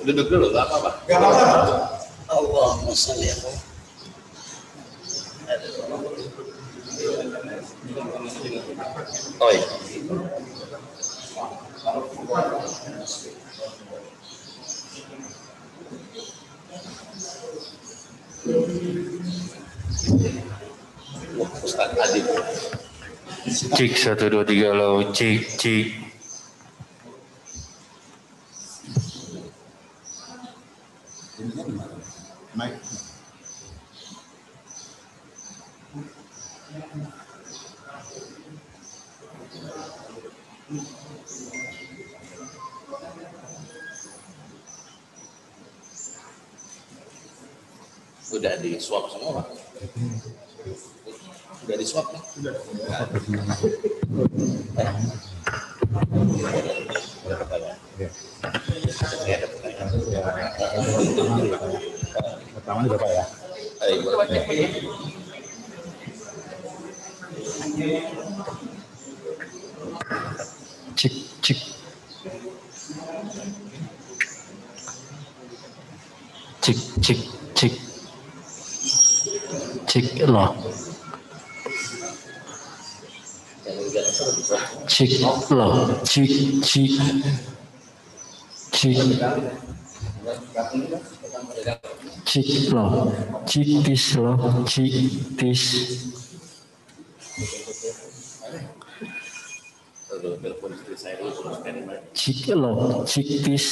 Duduk dulu, gak apa-apa. Gak apa-apa. Allahumma sholli ala. Oh iya. Ustaz Adib. Cik 1 2 3 lo cik. Mike. Udah di swab semua, Pak? Udah di swab, Pak? Sudah. Pertama ini Bapak ya. Cik. Cik lo. Cik lo. Cik. Cik lo. Ciktis lo. Ciktis. Cik lo. Ciktis.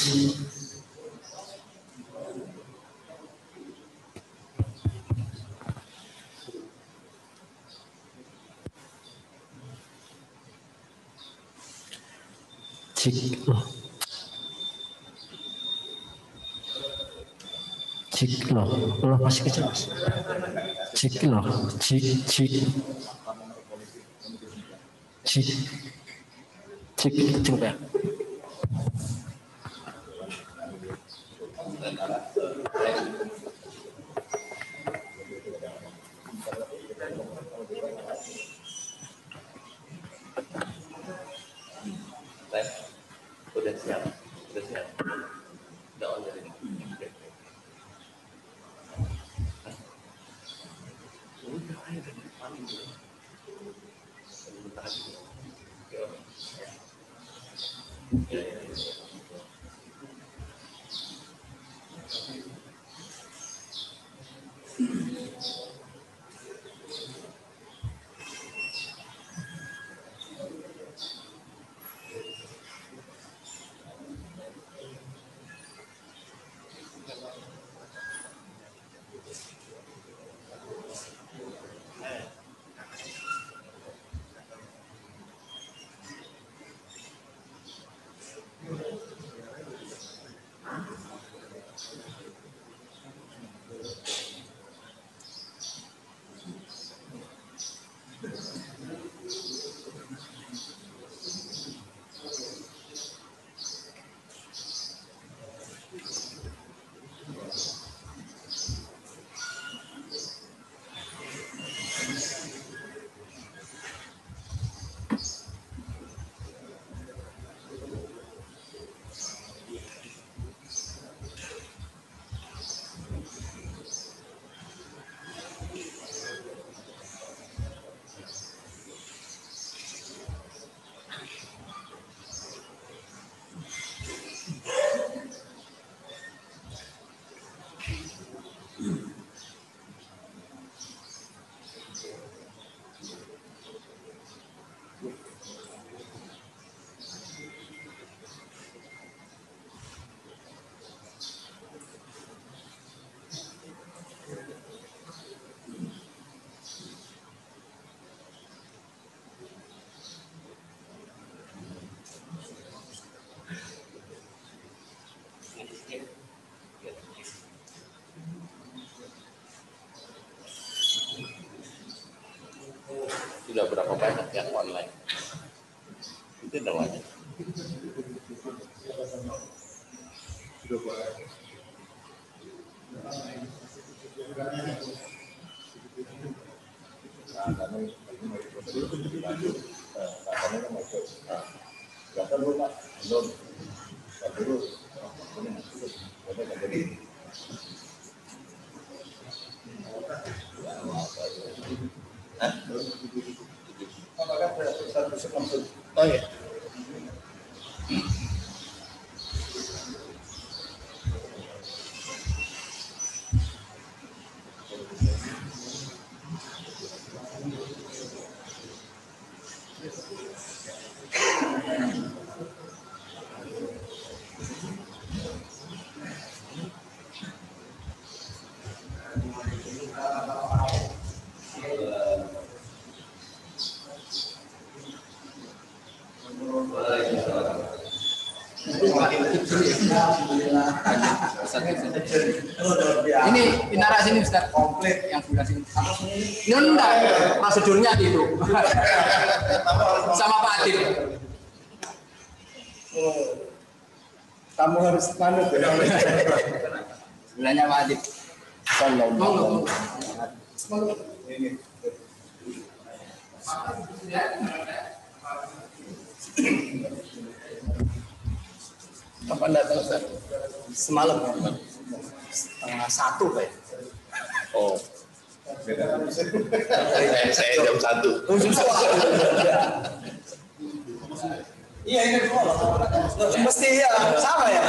Cik lo masih kecil mas. Cik lo, cik ya. Udah siap. Udah on dari ini. Udah ayo dari depan dulu. Sebentar. Ya. sudah berapa banyak yang online? Itu namanya. Oh iya. Ini Inara sini Ustaz komplit yang sudah sini. Ini enggak prosedurnya gitu. Sama Pak Adil. Kamu harus manut ya. Sebenarnya Pak Adil. Monggo. Ini. Kapan datang Ustaz? Semalam. Setengah 1 Pak. Oh. Saya jam 1. Iya ini mesti ya sama ya.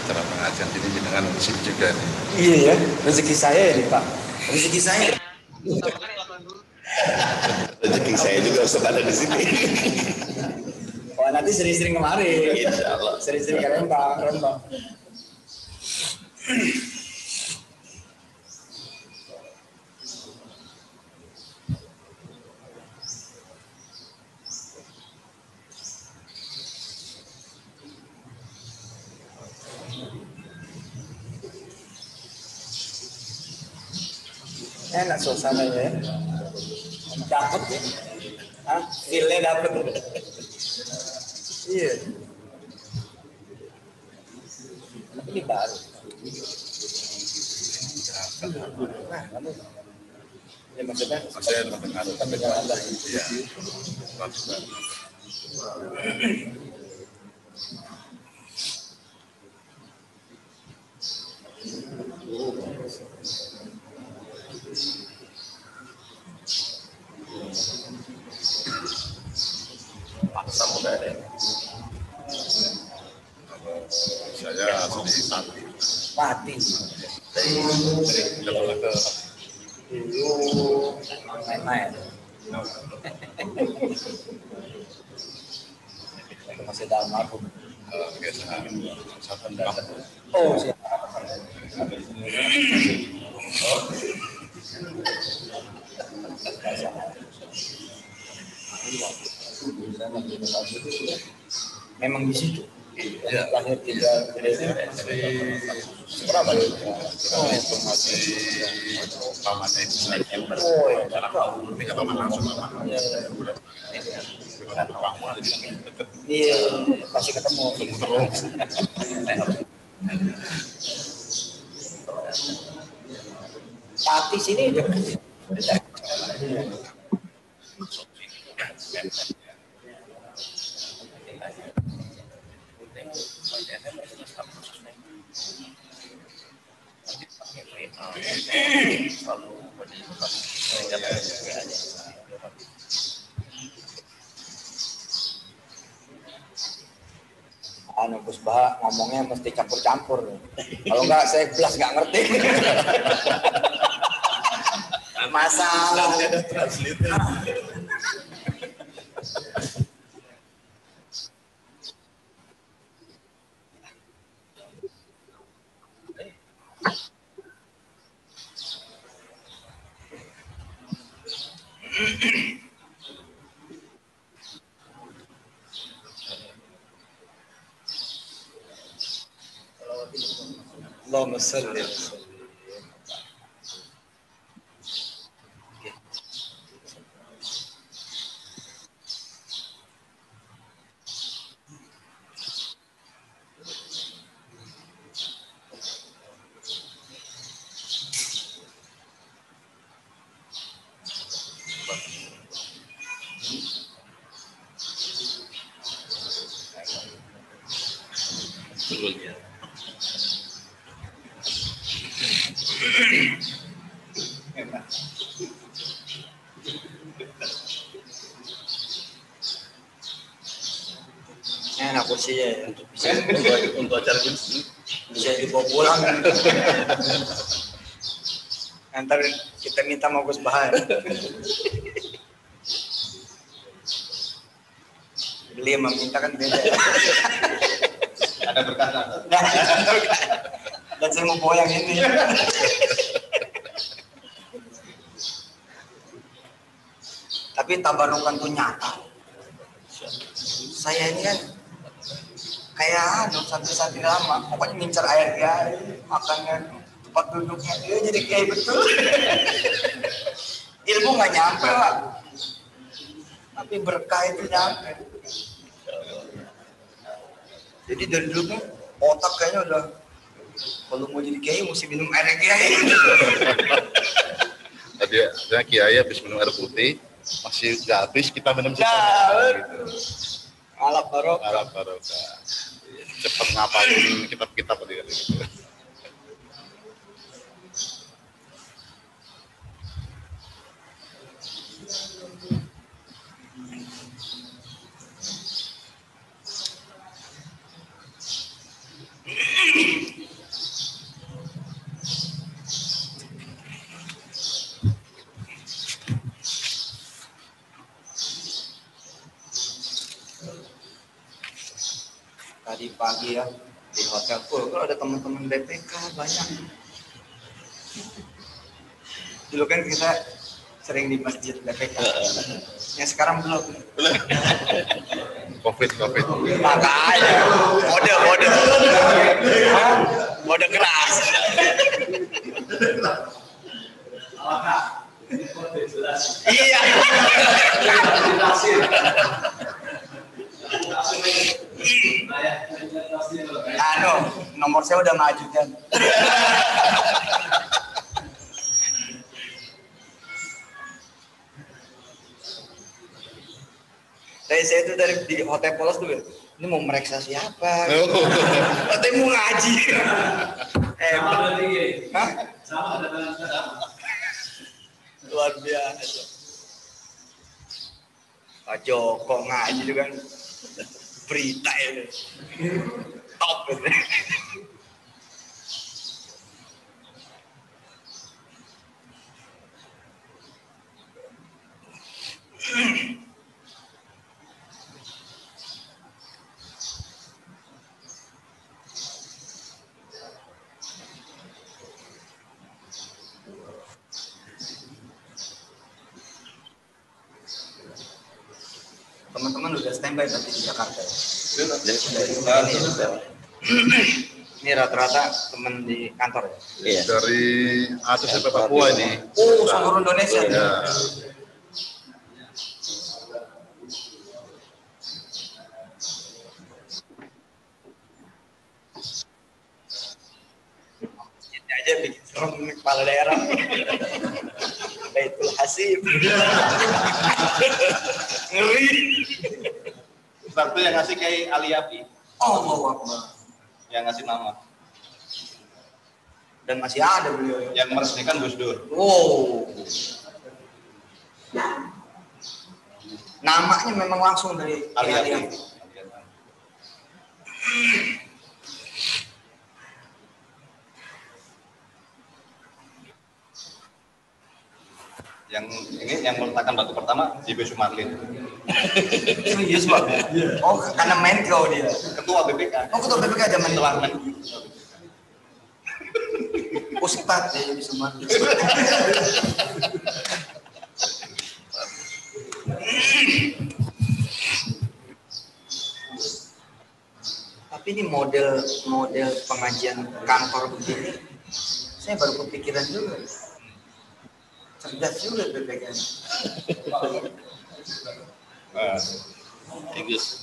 acara pengajian ini dengan musik juga nih. Iya ya, rezeki saya ya nih Pak. Rezeki saya. Rezeki saya juga Ustaz ada di sini. Wah nanti sering-sering kemari. Insya Allah. Sering-sering ke Rembang. Enak suasananya ya. Dapet ya. Hah? Feel-nya dapet. Iya. Ini baru. Nah, kamu. Ya maksudnya? Saya mendengar Anda. Iya. Pati. Kalau ke Dulu main-main. Masih dalam aku. biasa satu kampung. Oh, siap. Memang di situ. Iya. Lahir tinggal Jadi berapa? itu masih pamannya itu saya. Oh, ya. Ini nggak paman langsung paman. Iya, masih ketemu. Terus Pati sini aja. Anu Gus Bah ngomongnya mesti campur-campur. Kalau enggak saya belas nggak ngerti. Masalah. Allahumma salli. sebelumnya. Enak kursinya ya. Untuk acara ini Bisa dibawa pulang. Ntar kita minta mau Gus Bahar. Beli sama minta kan beda. Ada berkata. Dan saya mau bawa yang ini. Tapi tabarukan tuh nyata. Saya ini kan kayak santri-santri lama, pokoknya ngincar air dia, makannya, tempat duduknya, dia jadi kayak betul. Ilmu nggak nyampe lah, tapi berkah itu nyampe. Jadi dari dulu otak kayaknya udah, kalau mau jadi kiai mesti minum air kiai. tadi ada kiai habis minum air putih, masih nggak habis kita minum sisa. Nah, Gitu. Alap barok. Arab barokah. Cepat ngapalin kitab-kitab gitu. Tadi pagi ya di hotel full, kalau ada teman-teman BPK banyak. Dulu kan kita sering di masjid BPK. Yang sekarang belum. Covid. Makanya mode keras. Iya. Nomor saya udah maju kan. Saya itu dari di Hotel Polos tuh, ini mau mereksa siapa? Katanya mau ngaji. Hah? Luar biasa. Pak Joko ngaji juga kan berita ini. Top gitu. teman-teman udah standby berarti di Jakarta. Ini rata-rata teman di kantor ya? Iya. Dari Aceh sampai Papua ini. Oh, seluruh Indonesia. Ya. Ini aja bikin serem nih kepala daerah. Baitul Hasib. Ngeri. Ustaz itu yang ngasih kayak Aliapi, Allahu Akbar. yang ngasih nama, Dan masih ada beliau. yang meresmikan Gus Dur. Oh. Namanya memang langsung dari Aliapi. Yang ini yang meletakkan batu pertama JB Sumarlin, Serius Pak? Oh, karena Menko dia. ketua BPK. Oh, ketua BPK zaman Setelah men Ustadz ya bisa mati. Tapi ini model pengajian kantor begini, saya baru kepikiran juga. Cerdas juga BPK. Inggris.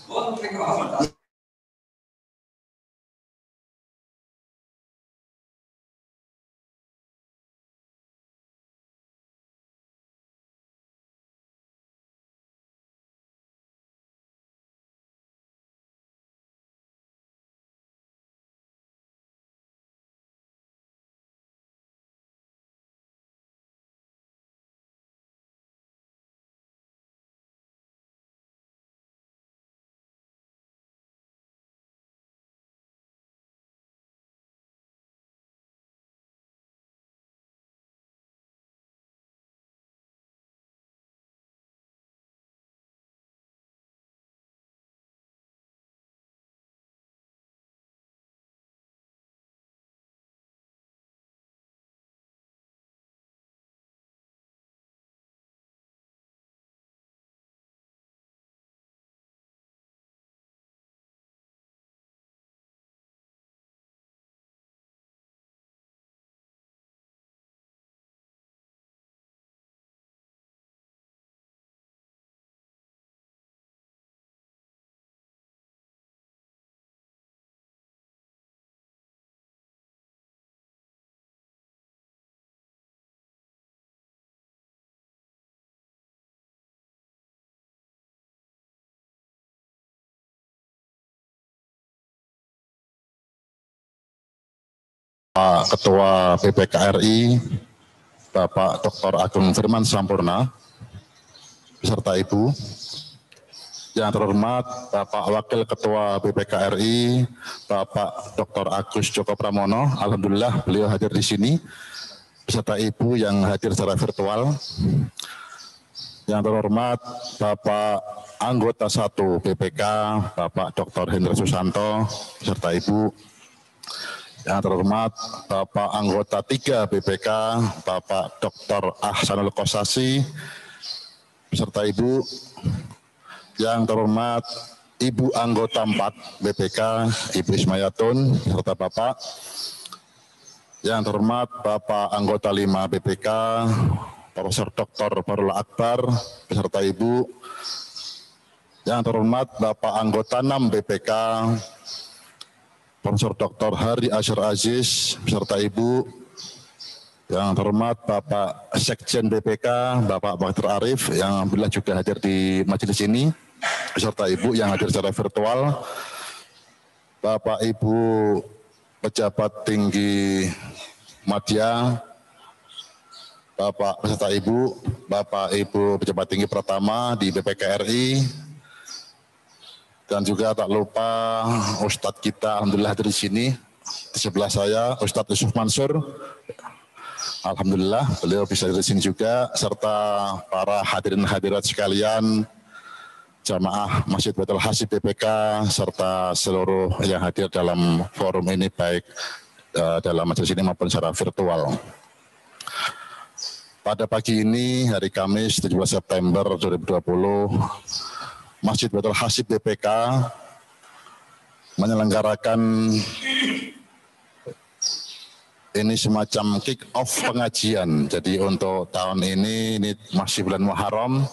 Pak Ketua BPK RI, Bapak Dr. Agung Firman Sampurna, beserta Ibu. Yang terhormat Bapak Wakil Ketua BPK RI, Bapak Dr. Agus Joko Pramono, alhamdulillah beliau hadir di sini, beserta Ibu yang hadir secara virtual. Yang terhormat Bapak Anggota 1 BPK, Bapak Dr. Hendra Susanto, beserta Ibu. Yang terhormat Bapak Anggota 3 BPK, Bapak Dr. Ahsanul Kosasi, beserta Ibu. Yang terhormat Ibu Anggota 4 BPK, Ibu Ismayatun, beserta Bapak. Yang terhormat Bapak Anggota 5 BPK, Profesor Dr. Barula Akbar, beserta Ibu. Yang terhormat Bapak Anggota 6 BPK, Profesor Dr. Hari Asyar Aziz, beserta Ibu. Yang terhormat Bapak Sekjen BPK, Bapak Baktir Arif, yang alhamdulillah juga hadir di majelis ini, beserta Ibu yang hadir secara virtual. Bapak Ibu pejabat tinggi Madya, Bapak beserta Ibu, Bapak Ibu pejabat tinggi pertama di BPK RI, dan juga tak lupa Ustadz kita alhamdulillah hadir di sini. Di sebelah saya Ustadz Yusuf Mansur, alhamdulillah beliau bisa hadir di sini juga, serta para hadirin hadirat sekalian, jamaah Masjid Baitul Hasib BPK, serta seluruh yang hadir dalam forum ini, baik dalam majelis ini maupun secara virtual. Pada pagi ini, hari Kamis 17 September 2020, Masjid Baitul Hasib BPK menyelenggarakan ini semacam kick off pengajian. Jadi untuk tahun ini masih bulan Muharram.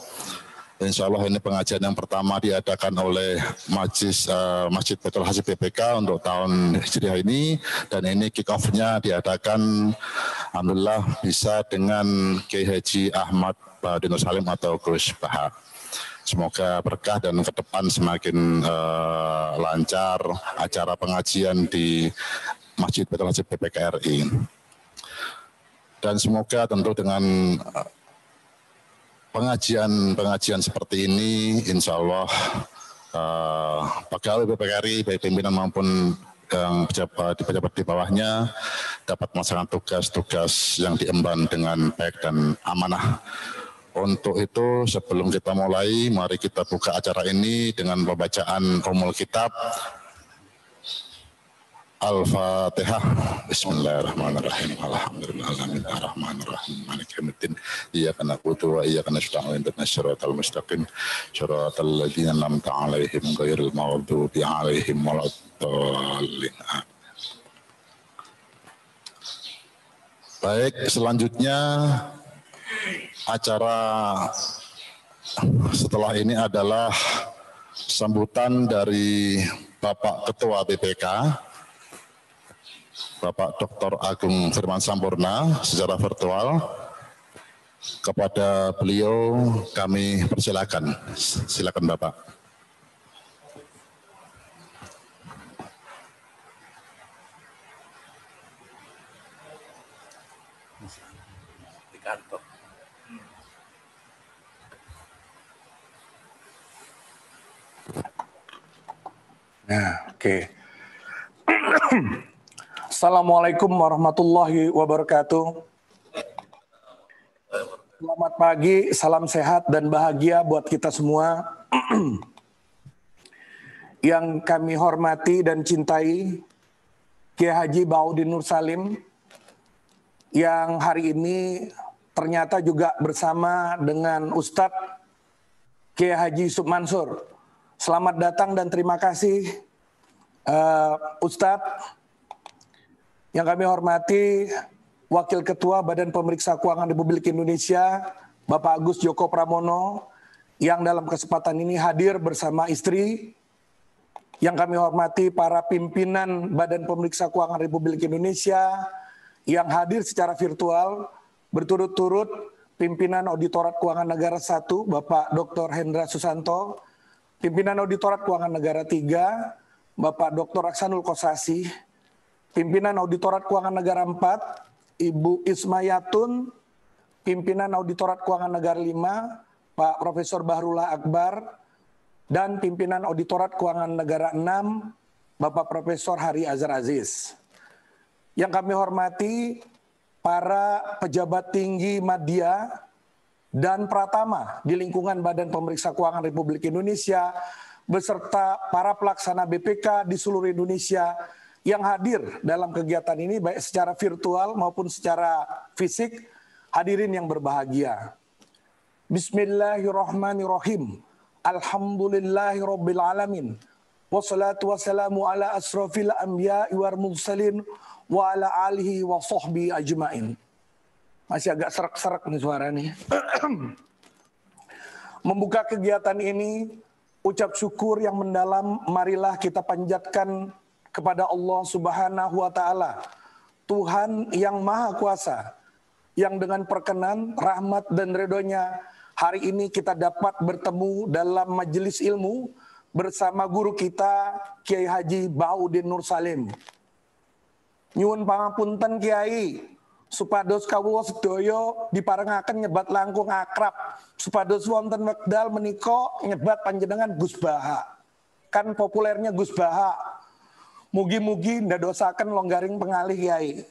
Insya Allah ini pengajian yang pertama diadakan oleh Masjid Baitul Hasib BPK untuk tahun Hijriah ini, dan ini kick off-nya diadakan alhamdulillah bisa dengan Kiai Haji Ahmad Bahaudin Nur Salim atau Gus Baha. Semoga berkah dan ke depan semakin lancar acara pengajian di Masjid Baitul Hasib BPK RI. Dan semoga tentu dengan pengajian seperti ini, insya Allah pegawai BPK RI, baik pimpinan maupun yang pejabat di bawahnya dapat melaksanakan tugas-tugas yang diemban dengan baik dan amanah. Untuk itu sebelum kita mulai, mari kita buka acara ini dengan pembacaan Ummul Kitab. Al-Fatihah. Bismillahirrahmanirrahim. Alhamdulillahirabbil alamin. Maliki yaumiddin. Iyyaka na'budu wa iyyaka nasta'in. Ihdinas siratal mustaqim. Siratal ladzina an'amta 'alaihim ghairil maghdubi 'alaihim waladdallin. Baik, selanjutnya acara setelah ini adalah sambutan dari Bapak Ketua BPK, Bapak Dr. Agung Firman Sampurna secara virtual. Kepada beliau kami persilakan. Silakan Bapak. Di kantor. Nah, oke. Assalamualaikum warahmatullahi wabarakatuh. Selamat pagi, salam sehat dan bahagia buat kita semua. Yang kami hormati dan cintai Kiai Haji Bahaudin Nur Salim, yang hari ini ternyata juga bersama dengan Ustadz Kiai Haji Yusuf Mansur. Selamat datang dan terima kasih Ustadz. Yang kami hormati Wakil Ketua Badan Pemeriksa Keuangan Republik Indonesia, Bapak Agus Joko Pramono, yang dalam kesempatan ini hadir bersama istri. Yang kami hormati para pimpinan Badan Pemeriksa Keuangan Republik Indonesia yang hadir secara virtual, berturut-turut pimpinan Auditorat Keuangan Negara 1, Bapak Dr. Hendra Susanto, pimpinan Auditorat Keuangan Negara 3, Bapak Dr. Aksanul Kosasi, pimpinan Auditorat Keuangan Negara 4, Ibu Ismayatun, pimpinan Auditorat Keuangan Negara 5, Pak Profesor Bahrullah Akbar, dan pimpinan Auditorat Keuangan Negara 6, Bapak Profesor Hari Azhar Aziz. Yang kami hormati para pejabat tinggi media dan pratama di lingkungan Badan Pemeriksa Keuangan Republik Indonesia, beserta para pelaksana BPK di seluruh Indonesia yang hadir dalam kegiatan ini baik secara virtual maupun secara fisik. Hadirin yang berbahagia. Bismillahirrahmanirrahim. Alhamdulillahirabbil alamin. Wassalatu wassalamu ala asrofil anbiya'i wal mursalin wa ala alihi wa sahbihi ajmain. Masih agak serak-serak nih suara nih. Membuka kegiatan ini, ucap syukur yang mendalam marilah kita panjatkan kepada Allah Subhanahu wa Ta'ala, Tuhan yang Maha Kuasa, yang dengan perkenan, rahmat dan ridhonya hari ini kita dapat bertemu dalam majelis ilmu bersama guru kita Kiai Haji Bahaudin Nur Salim. Nyuwun pangapunten Kiai, supados kawula sedaya diparengaken nyebat langkung akrab, supados wonten wekdal menika nyebat panjenengan Gus Baha. Kan populernya Gus Baha. Mugi-mugi ndadosaken longgaring pengalih Kiai.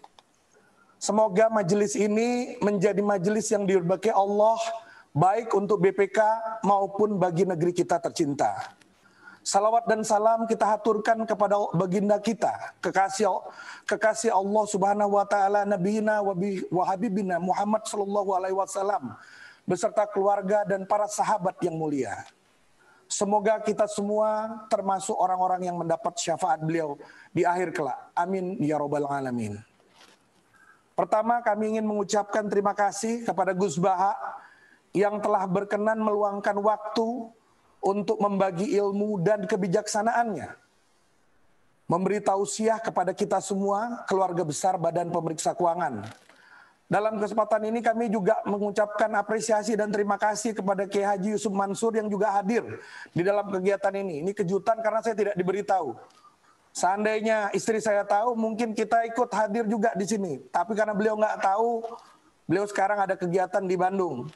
Semoga majelis ini menjadi majelis yang diberkahi Allah baik untuk BPK maupun bagi negeri kita tercinta. Salawat dan salam kita haturkan kepada baginda kita, kekasih Allah Subhanahu wa Ta'ala, Nabiyina wa Habibina Muhammad sallallahu alaihi wasallam beserta keluarga dan para sahabat yang mulia. Semoga kita semua termasuk orang-orang yang mendapat syafaat beliau di akhir kelak. Amin ya robbal alamin. Pertama, kami ingin mengucapkan terima kasih kepada Gus Baha yang telah berkenan meluangkan waktu untuk membagi ilmu dan kebijaksanaannya, memberi tausiah kepada kita semua, keluarga besar Badan Pemeriksa Keuangan. Dalam kesempatan ini kami juga mengucapkan apresiasi dan terima kasih kepada Kiai Haji Yusuf Mansur yang juga hadir di dalam kegiatan ini. Ini kejutan karena saya tidak diberitahu. Seandainya istri saya tahu, mungkin kita ikut hadir juga di sini. Tapi karena beliau nggak tahu, beliau sekarang ada kegiatan di Bandung.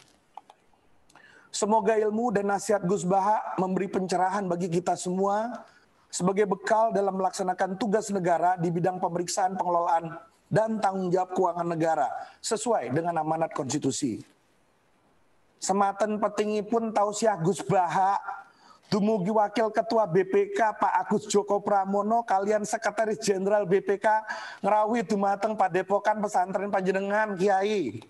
Semoga ilmu dan nasihat Gus Baha memberi pencerahan bagi kita semua sebagai bekal dalam melaksanakan tugas negara di bidang pemeriksaan, pengelolaan, dan tanggung jawab keuangan negara sesuai dengan amanat konstitusi. Sematen petingipun tausiah Gus Baha, dumugi Wakil Ketua BPK Pak Agus Joko Pramono kalian Sekretaris Jenderal BPK ngerawi dumateng Padepokan Pesantren Panjenengan Kiai.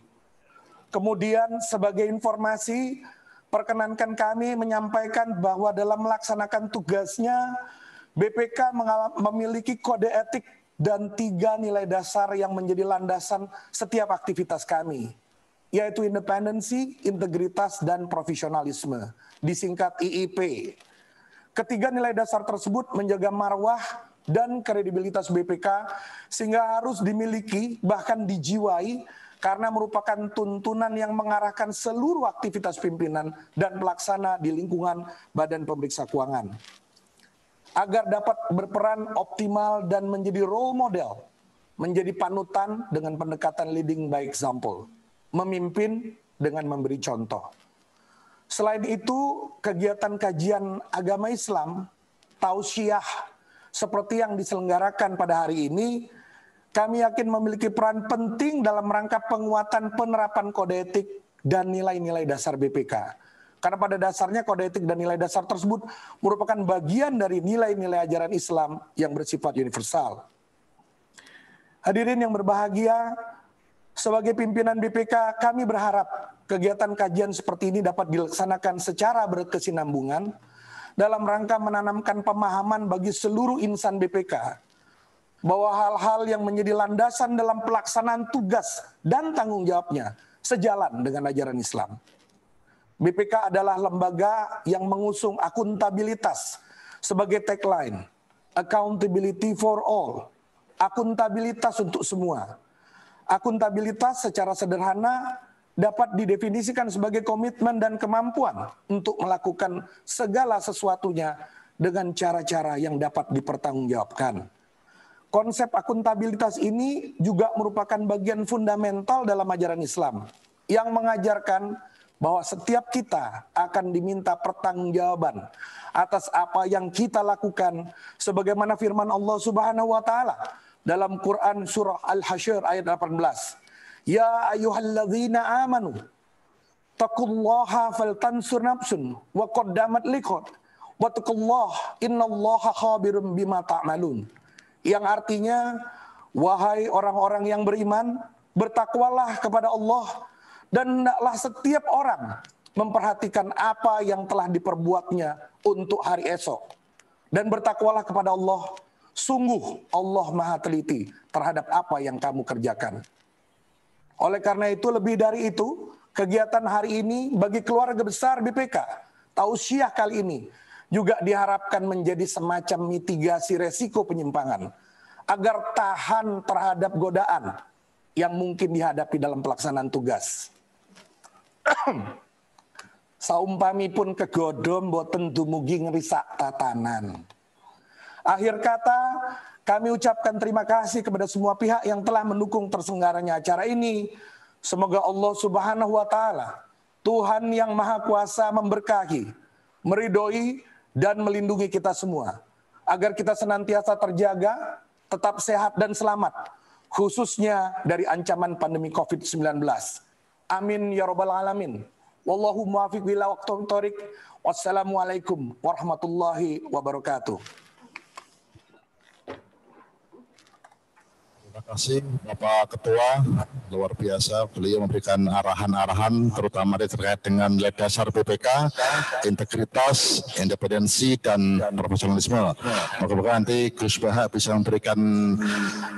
Kemudian sebagai informasi, perkenankan kami menyampaikan bahwa dalam melaksanakan tugasnya, BPK memiliki kode etik dan 3 nilai dasar yang menjadi landasan setiap aktivitas kami, yaitu independensi, integritas, dan profesionalisme, disingkat IIP. Ketiga nilai dasar tersebut menjaga marwah dan kredibilitas BPK sehingga harus dimiliki, bahkan dijiwai, karena merupakan tuntunan yang mengarahkan seluruh aktivitas pimpinan dan pelaksana di lingkungan Badan Pemeriksa Keuangan. Agar dapat berperan optimal dan menjadi role model, menjadi panutan dengan pendekatan leading by example, memimpin dengan memberi contoh. Selain itu, kegiatan kajian agama Islam, tausiah, seperti yang diselenggarakan pada hari ini, kami yakin memiliki peran penting dalam rangka penguatan penerapan kode etik dan nilai-nilai dasar BPK. Karena pada dasarnya kode etik dan nilai dasar tersebut merupakan bagian dari nilai-nilai ajaran Islam yang bersifat universal. Hadirin yang berbahagia, sebagai pimpinan BPK kami berharap kegiatan kajian seperti ini dapat dilaksanakan secara berkesinambungan dalam rangka menanamkan pemahaman bagi seluruh insan BPK bahwa hal-hal yang menjadi landasan dalam pelaksanaan tugas dan tanggung jawabnya sejalan dengan ajaran Islam. BPK adalah lembaga yang mengusung akuntabilitas sebagai tagline, accountability for all, akuntabilitas untuk semua. Akuntabilitas secara sederhana dapat didefinisikan sebagai komitmen dan kemampuan untuk melakukan segala sesuatunya dengan cara-cara yang dapat dipertanggungjawabkan. Konsep akuntabilitas ini juga merupakan bagian fundamental dalam ajaran Islam yang mengajarkan bahwa setiap kita akan diminta pertanggungjawaban atas apa yang kita lakukan sebagaimana firman Allah Subhanahu wa taala dalam Quran surah Al-Hasyr ayat 18. Ya ayyuhalladzina amanu taqullaha faltansur nafsun wa qaddamat liqad wattaqullaha innallaha khabirum bima ta'malun. Yang artinya, wahai orang-orang yang beriman, bertakwalah kepada Allah dan hendaklah setiap orang memperhatikan apa yang telah diperbuatnya untuk hari esok. Dan bertakwalah kepada Allah, sungguh Allah Maha teliti terhadap apa yang kamu kerjakan. Oleh karena itu, lebih dari itu, kegiatan hari ini bagi keluarga besar BPK, tausiah kali ini, juga diharapkan menjadi semacam mitigasi resiko penyimpangan agar tahan terhadap godaan yang mungkin dihadapi dalam pelaksanaan tugas. Saumpami pun kegodom boten dumugi ngerisak tatanan. Akhir kata, kami ucapkan terima kasih kepada semua pihak yang telah mendukung terselenggaranya acara ini. Semoga Allah Subhanahu wa taala, Tuhan yang Maha Kuasa memberkahi, meridhoi dan melindungi kita semua agar kita senantiasa terjaga, tetap sehat dan selamat, khususnya dari ancaman pandemi COVID-19. Amin ya rabbal alamin. Wallahu muwaffiq ila aqwamit thoriq. Wassalamualaikum warahmatullahi wabarakatuh. Terima Terima kasih Bapak Ketua, luar biasa beliau memberikan arahan-arahan terutama terkait dengan nilai dasar BPK, integritas, independensi, dan profesionalisme. Moga-moga nanti Gus Baha bisa memberikan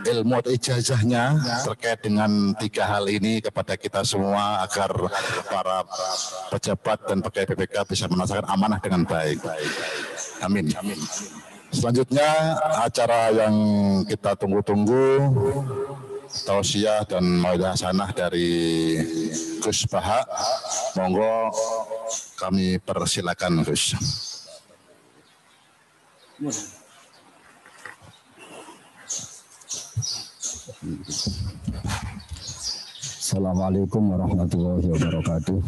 ilmu atau ijazahnya terkait dengan 3 hal ini kepada kita semua agar para pejabat dan pegawai BPK bisa melaksanakan amanah dengan baik. Amin. Selanjutnya acara yang kita tunggu-tunggu, tausiah dan mauidah hasanah dari Gus Baha. Monggo kami persilakan Gus. Assalamualaikum warahmatullahi wabarakatuh.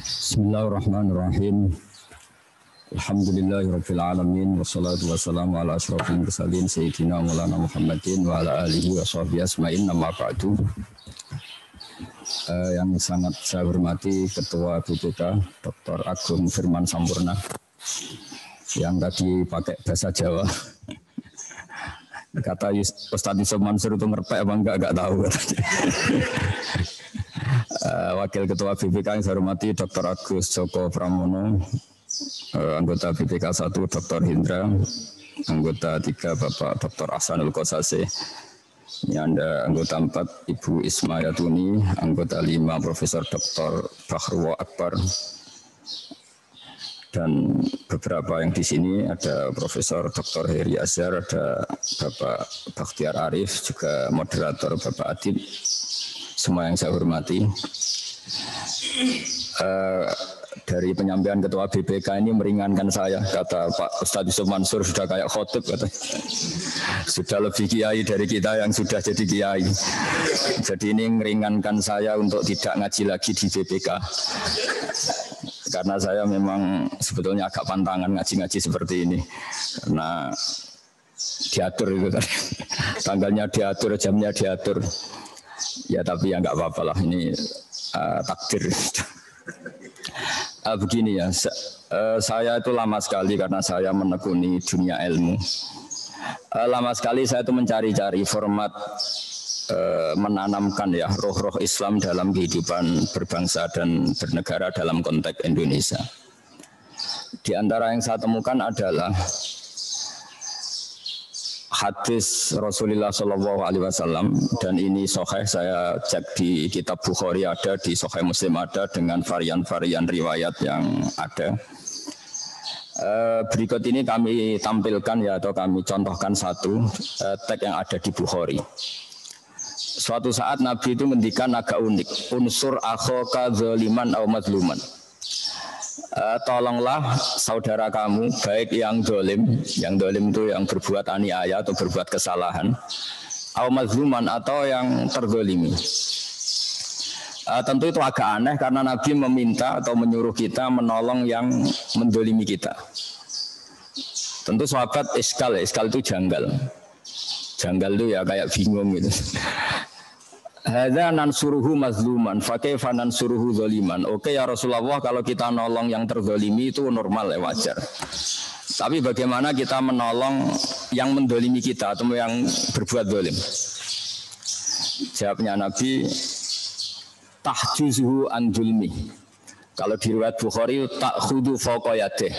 Bismillahirrahmanirrahim. Alhamdulillahirabbil alamin wassalatu wassalamu ala asyrofil mursalin sayyidina Maulana Muhammadin wa ala alihi wa sahbihi asma'in amma ba'du. Yang sangat saya hormati Ketua BPK Dr. Agung Firman Sampurna yang tadi pakai bahasa Jawa. Kata Ustadz Yusuf Mansur itu ngerpek apa enggak tahu. Wakil Ketua BPK yang saya hormati Dr. Agus Joko Pramono, anggota BPK 1 Dr. Hindra, anggota 3 Bapak Dr. Ahsanul Qasasih, anggota 4 Ibu Isma Yatuni, anggota 5 Profesor Dr. Bahrullah Akbar, dan beberapa yang di sini ada Profesor Dr. Heri Azhar, ada Bapak Bakhtiar Arif, juga moderator Bapak Adib, semua yang saya hormati. Dari penyampaian Ketua BPK ini meringankan saya, kata Pak Ustadz Yusuf Mansur sudah kayak khotib, kata. Sudah lebih kiai dari kita yang sudah jadi kiai. Jadi ini meringankan saya untuk tidak ngaji lagi di BPK. Karena saya memang sebetulnya agak pantangan ngaji-ngaji seperti ini. Karena diatur itu kan. Tanggalnya diatur, jamnya diatur. Ya tapi ya nggak apa-apa lah, ini takdir. Begini ya, saya itu lama sekali karena saya menekuni dunia ilmu. Lama sekali saya itu mencari-cari format menanamkan ya roh-roh Islam dalam kehidupan berbangsa dan bernegara dalam konteks Indonesia. Di antara yang saya temukan adalah hadis Rasulullah SAW, dan ini sahih, saya cek di kitab Bukhari ada, di Sahih Muslim ada, dengan varian-varian riwayat yang ada. Berikut ini kami tampilkan ya, atau kami contohkan satu teks yang ada di Bukhari. Suatu saat Nabi itu ngendikan agak unik, unsur akhoka zaliman aw mazluman. Tolonglah saudara kamu, baik yang dolim itu yang berbuat aniaya atau berbuat kesalahan, aw mazluman atau yang terzalimi. Tentu itu agak aneh karena Nabi meminta atau menyuruh kita menolong yang mendolimi kita. Tentu sahabat iskal itu janggal itu ya kayak bingung gitu. Hadza nansuruhu mazluman fa kaifa nansuruhu zaliman. Oke ya Rasulullah, kalau kita nolong yang terzalimi itu normal ya, wajar. Tapi bagaimana kita menolong yang mendolimi kita atau yang berbuat zalim? Jawabnya Nabi, tahjuzuhu an zulmi. Kalau di riwayat Bukhari ta'khudu fawqa yadih.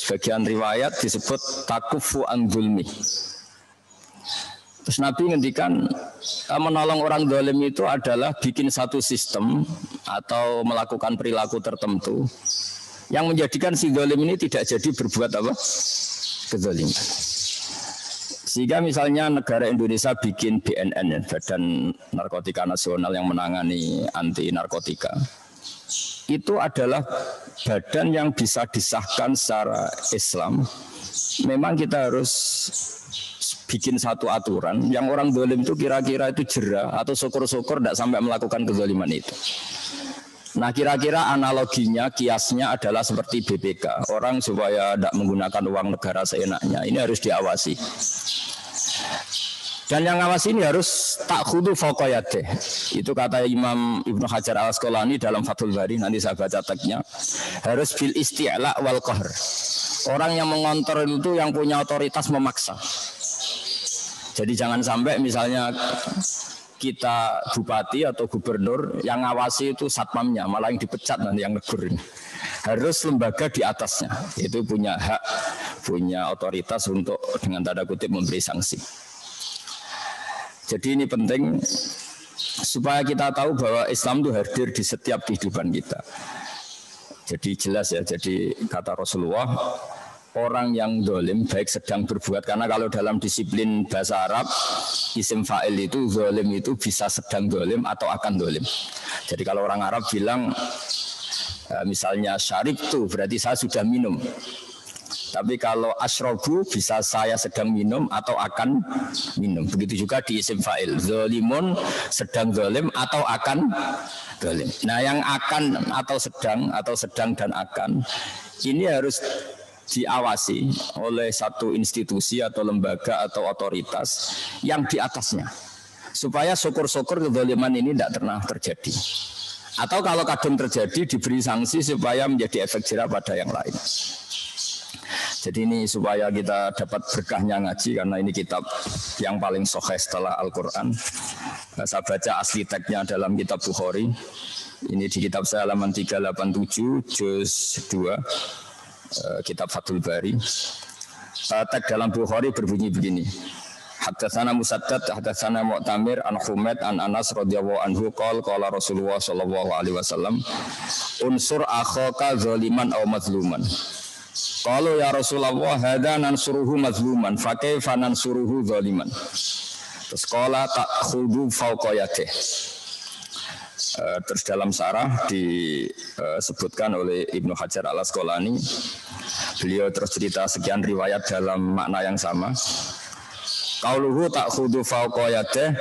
Sebagian riwayat disebut takufu an zulmi. Terus Nabi ngendikan menolong orang zalim itu adalah bikin satu sistem atau melakukan perilaku tertentu yang menjadikan si zalim ini tidak jadi berbuat apa? Kezaliman. Sehingga misalnya negara Indonesia bikin BNN, Badan Narkotika Nasional, yang menangani anti narkotika. Itu adalah badan yang bisa disahkan secara Islam. Memang kita harus bikin satu aturan yang orang zalim itu kira-kira itu jera atau syukur-syukur tidak sampai melakukan kezaliman itu. Nah kira-kira analoginya, kiasnya adalah seperti BPK. Orang supaya tidak menggunakan uang negara seenaknya, ini harus diawasi. Dan yang ngawasi ini harus ta'khudhu fawqa yadih. Itu kata Imam Ibnu Hajar Al-Asqalani dalam Fathul Bari, nanti saya baca teksnya. Harus bil isti'la wal qahr. Orang yang mengontrol itu yang punya otoritas memaksa. Jadi jangan sampai misalnya kita bupati atau gubernur yang ngawasi itu satpamnya, malah yang dipecat nanti yang negur ini. Harus lembaga di atasnya, itu punya hak, punya otoritas untuk dengan tanda kutip memberi sanksi. Jadi ini penting supaya kita tahu bahwa Islam itu hadir di setiap kehidupan kita. Jadi jelas ya, jadi kata Rasulullah, orang yang dolim baik sedang berbuat, karena kalau dalam disiplin bahasa Arab isim fa'il itu dolim itu bisa sedang dolim atau akan dolim. Jadi kalau orang Arab bilang misalnya syarib itu berarti saya sudah minum. Tapi kalau asyrobu bisa saya sedang minum atau akan minum. Begitu juga di isim fa'il. Zolimun sedang dolim atau akan dolim. Nah yang akan atau sedang dan akan ini harus diawasi oleh satu institusi atau lembaga atau otoritas yang di atasnya. Supaya syukur-syukur kezaliman ini tidak pernah terjadi. Atau kalau kadang terjadi diberi sanksi supaya menjadi efek jerah pada yang lain. Jadi ini supaya kita dapat berkahnya ngaji, karena ini kitab yang paling sahih setelah Al-Quran. Saya baca asli teksnya dalam kitab Bukhari. Ini di kitab saya halaman 387 juz 2 kitab Fathul Bari. Teks dalam Bukhari berbunyi begini. Haddatsana Musaddad, haddatsana Mu'tamir an Humaid an Anas radhiyallahu anhu qala Rasulullah sallallahu alaihi wasallam unsur akhaka zaliman aw mazluman. Qalu ya Rasulullah hadza nansuruhu mazluman fa kaifa nansuruhu zaliman. Terus qala ta'khudhu fawqa yadihi. Terus dalam sarah disebutkan oleh Ibnu Hajar Al-Asqalani, beliau terus cerita sekian riwayat dalam makna yang sama. Qauluhu ta'khudhu fawqa yadihi.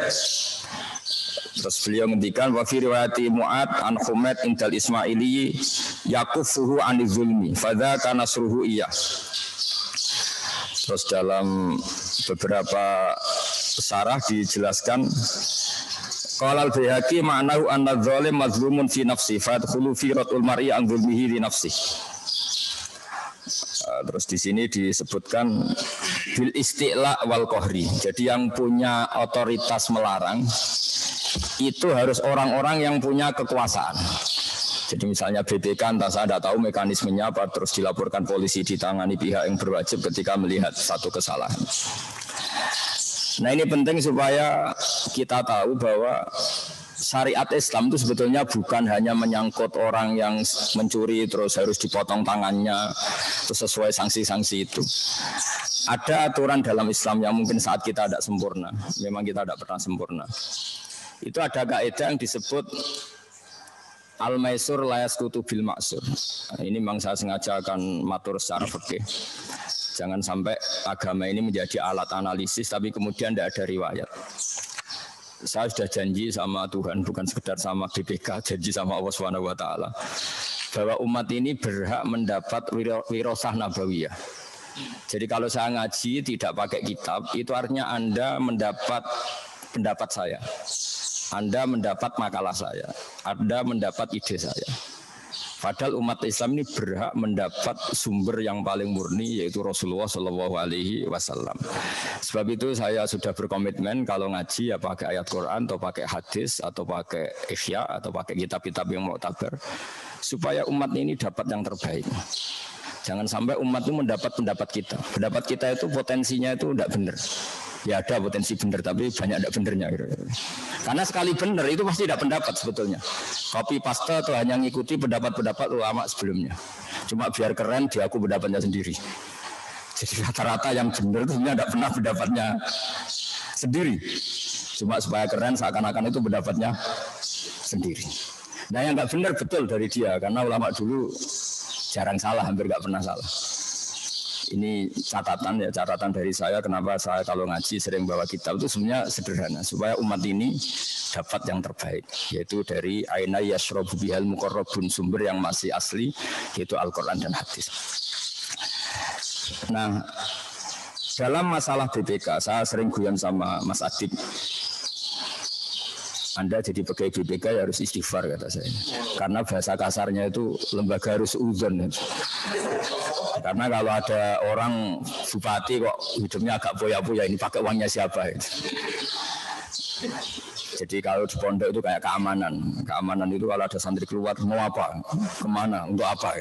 Terus beliau ngendikan wa fi riwayati Mu'ad an Humaid indal Ismaili yakufuhu anil zulmi fadzaka nasruhu iyah. Terus dalam beberapa sarah dijelaskan qala al-Baihaqi ma'nahu anna adh-dhalim mazlumun fi nafsi fadkhulu fi ratul mar'i an zulmihi li nafsi. Terus di sini disebutkan bil isti'la wal qahri. Jadi yang punya otoritas melarang itu harus orang-orang yang punya kekuasaan. Jadi misalnya BPK, entah saya tidak tahu mekanismenya apa, terus dilaporkan polisi, ditangani pihak yang berwajib ketika melihat satu kesalahan. Nah ini penting supaya kita tahu bahwa syariat Islam itu sebetulnya bukan hanya menyangkut orang yang mencuri terus harus dipotong tangannya terus sesuai sanksi-sanksi itu. Ada aturan dalam Islam yang mungkin saat kita tidak sempurna, memang kita tidak pernah sempurna. Itu ada kaidah yang disebut al-maisur la yasqutu bil ma'sur. Nah, ini memang saya sengaja akan matur secara fikih. Jangan sampai agama ini menjadi alat analisis tapi kemudian tidak ada riwayat. Saya sudah janji sama Tuhan, bukan sekedar sama BPK, janji sama Allah Subhanahu wa taala bahwa umat ini berhak mendapat wirasah nabawiyah. Jadi kalau saya ngaji tidak pakai kitab, itu artinya Anda mendapat pendapat saya. Anda mendapat makalah saya, Anda mendapat ide saya. Padahal umat Islam ini berhak mendapat sumber yang paling murni yaitu Rasulullah Shallallahu Alaihi Wasallam. Sebab itu saya sudah berkomitmen kalau ngaji ya pakai ayat Quran atau pakai hadis atau pakai ihya atau pakai kitab-kitab yang mu'tabar supaya umat ini dapat yang terbaik. Jangan sampai umat itu mendapat pendapat kita. Pendapat kita itu potensinya itu tidak benar. Ya ada potensi benar tapi banyak tidak benernya. Karena sekali benar itu pasti tidak pendapat sebetulnya. Copy paste atau hanya ngikuti pendapat-pendapat ulama sebelumnya. Cuma biar keren dia aku pendapatnya sendiri. Jadi rata-rata yang benar itu sebenarnya tidak pernah pendapatnya sendiri. Cuma supaya keren seakan-akan itu pendapatnya sendiri. Nah yang nggak benar betul dari dia karena ulama dulu jarang salah, hampir nggak pernah salah. Ini catatan dari saya kenapa saya kalau ngaji sering bawa kitab itu sebenarnya sederhana supaya umat ini dapat yang terbaik yaitu dari aina yashrabu bihal muqarrabun sumber yang masih asli yaitu Al-Qur'an dan hadis. Nah, dalam masalah BPK saya sering guyon sama Mas Adib. Anda jadi pegawai BPK ya harus istighfar kata saya. Karena bahasa kasarnya itu lembaga harus uzon. Karena kalau ada orang bupati kok hidupnya agak boya-boya, ini pakai uangnya siapa itu. Jadi kalau di pondok itu kayak keamanan. Keamanan itu kalau ada santri keluar mau apa, kemana, untuk apa.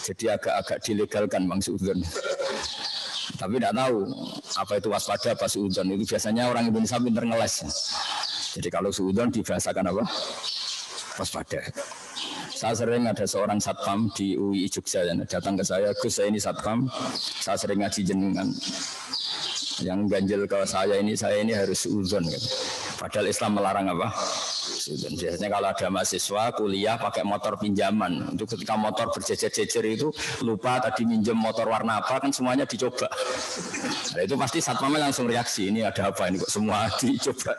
Jadi agak-agak dilegalkan Bang Suudon. Tapi tidak tahu apa itu waspada, apa Suudon. Itu biasanya orang Indonesia pinter ngeles. Jadi kalau Suudon dibahasakan apa? Waspada. Saya sering ada seorang satpam di UI Jogja datang ke saya, Gus saya ini satpam, saya sering ngaji jenengan. Yang ganjel ke saya ini harus suudzon gitu. Padahal Islam melarang apa? Suudzon. Biasanya kalau ada mahasiswa kuliah pakai motor pinjaman, untuk ketika motor berjejer-jejer itu lupa tadi minjem motor warna apa kan semuanya dicoba. Nah, itu pasti satpamnya langsung reaksi, ini ada apa ini kok semua dicoba.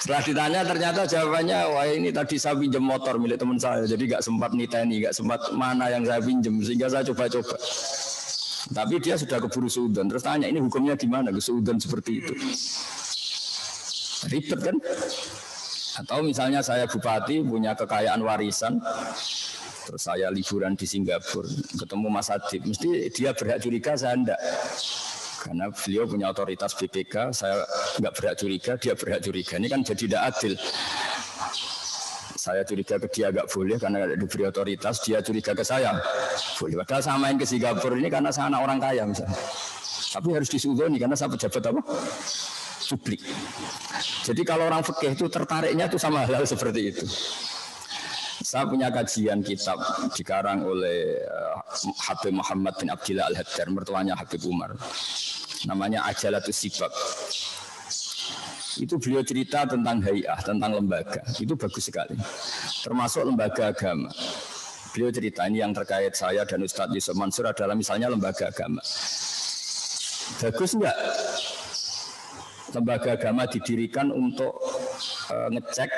Setelah ditanya ternyata jawabannya, wah ini tadi saya pinjam motor milik teman saya, jadi nggak sempat niteni, nggak sempat mana yang saya pinjam sehingga saya coba-coba. Tapi dia sudah keburu suudzon, terus tanya ini hukumnya gimana suudzon seperti itu? Ribet kan? Atau misalnya saya bupati punya kekayaan warisan, terus saya liburan di Singapura, ketemu Mas Adib, mesti dia berhak curiga, saya enggak. Karena beliau punya otoritas BPK, saya enggak berhak curiga, dia berhak curiga. Ini kan jadi tidak adil. Saya curiga ke dia agak boleh karena diberi otoritas, dia curiga ke saya boleh. Padahal saya main ke Singapura ini karena saya anak orang kaya misalnya. Tapi harus disuudoni karena saya pejabat apa? Publik. Jadi kalau orang fikih itu tertariknya itu sama hal seperti itu. Saya punya kajian kitab dikarang oleh Habib Muhammad bin Abdillah Al-Haddar, mertuanya Habib Umar. Namanya Ajalatus Sibab. Itu beliau cerita tentang hay'ah, tentang lembaga. Itu bagus sekali. Termasuk lembaga agama. Beliau cerita ini yang terkait saya dan Ustadz Yusuf Mansur adalah misalnya lembaga agama. Bagus enggak? Lembaga agama didirikan untuk ngecek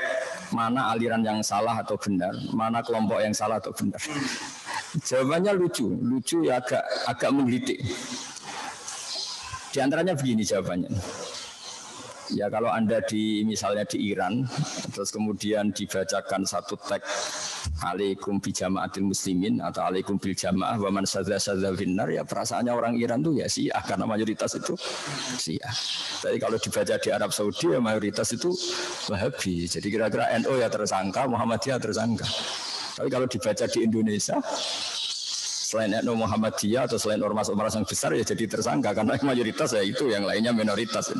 mana aliran yang salah atau benar, mana kelompok yang salah atau benar. Jawabannya lucu ya agak menggelitik. Di antaranya begini jawabannya. Ya kalau Anda misalnya di Iran, terus kemudian dibacakan satu teks alaikum bi jama'atil muslimin atau alaikum bil jamaah wa man sadza finnar, ya perasaannya orang Iran tuh ya Syiah karena mayoritas itu Syiah. Tapi kalau dibaca di Arab Saudi ya mayoritas itu Wahabi. Jadi kira-kira NU ya tersangka, Muhammadiyah tersangka. Tapi kalau dibaca di Indonesia selain NU Muhammadiyah atau selain ormas-ormas yang besar ya jadi tersangka karena mayoritas ya itu, yang lainnya minoritas.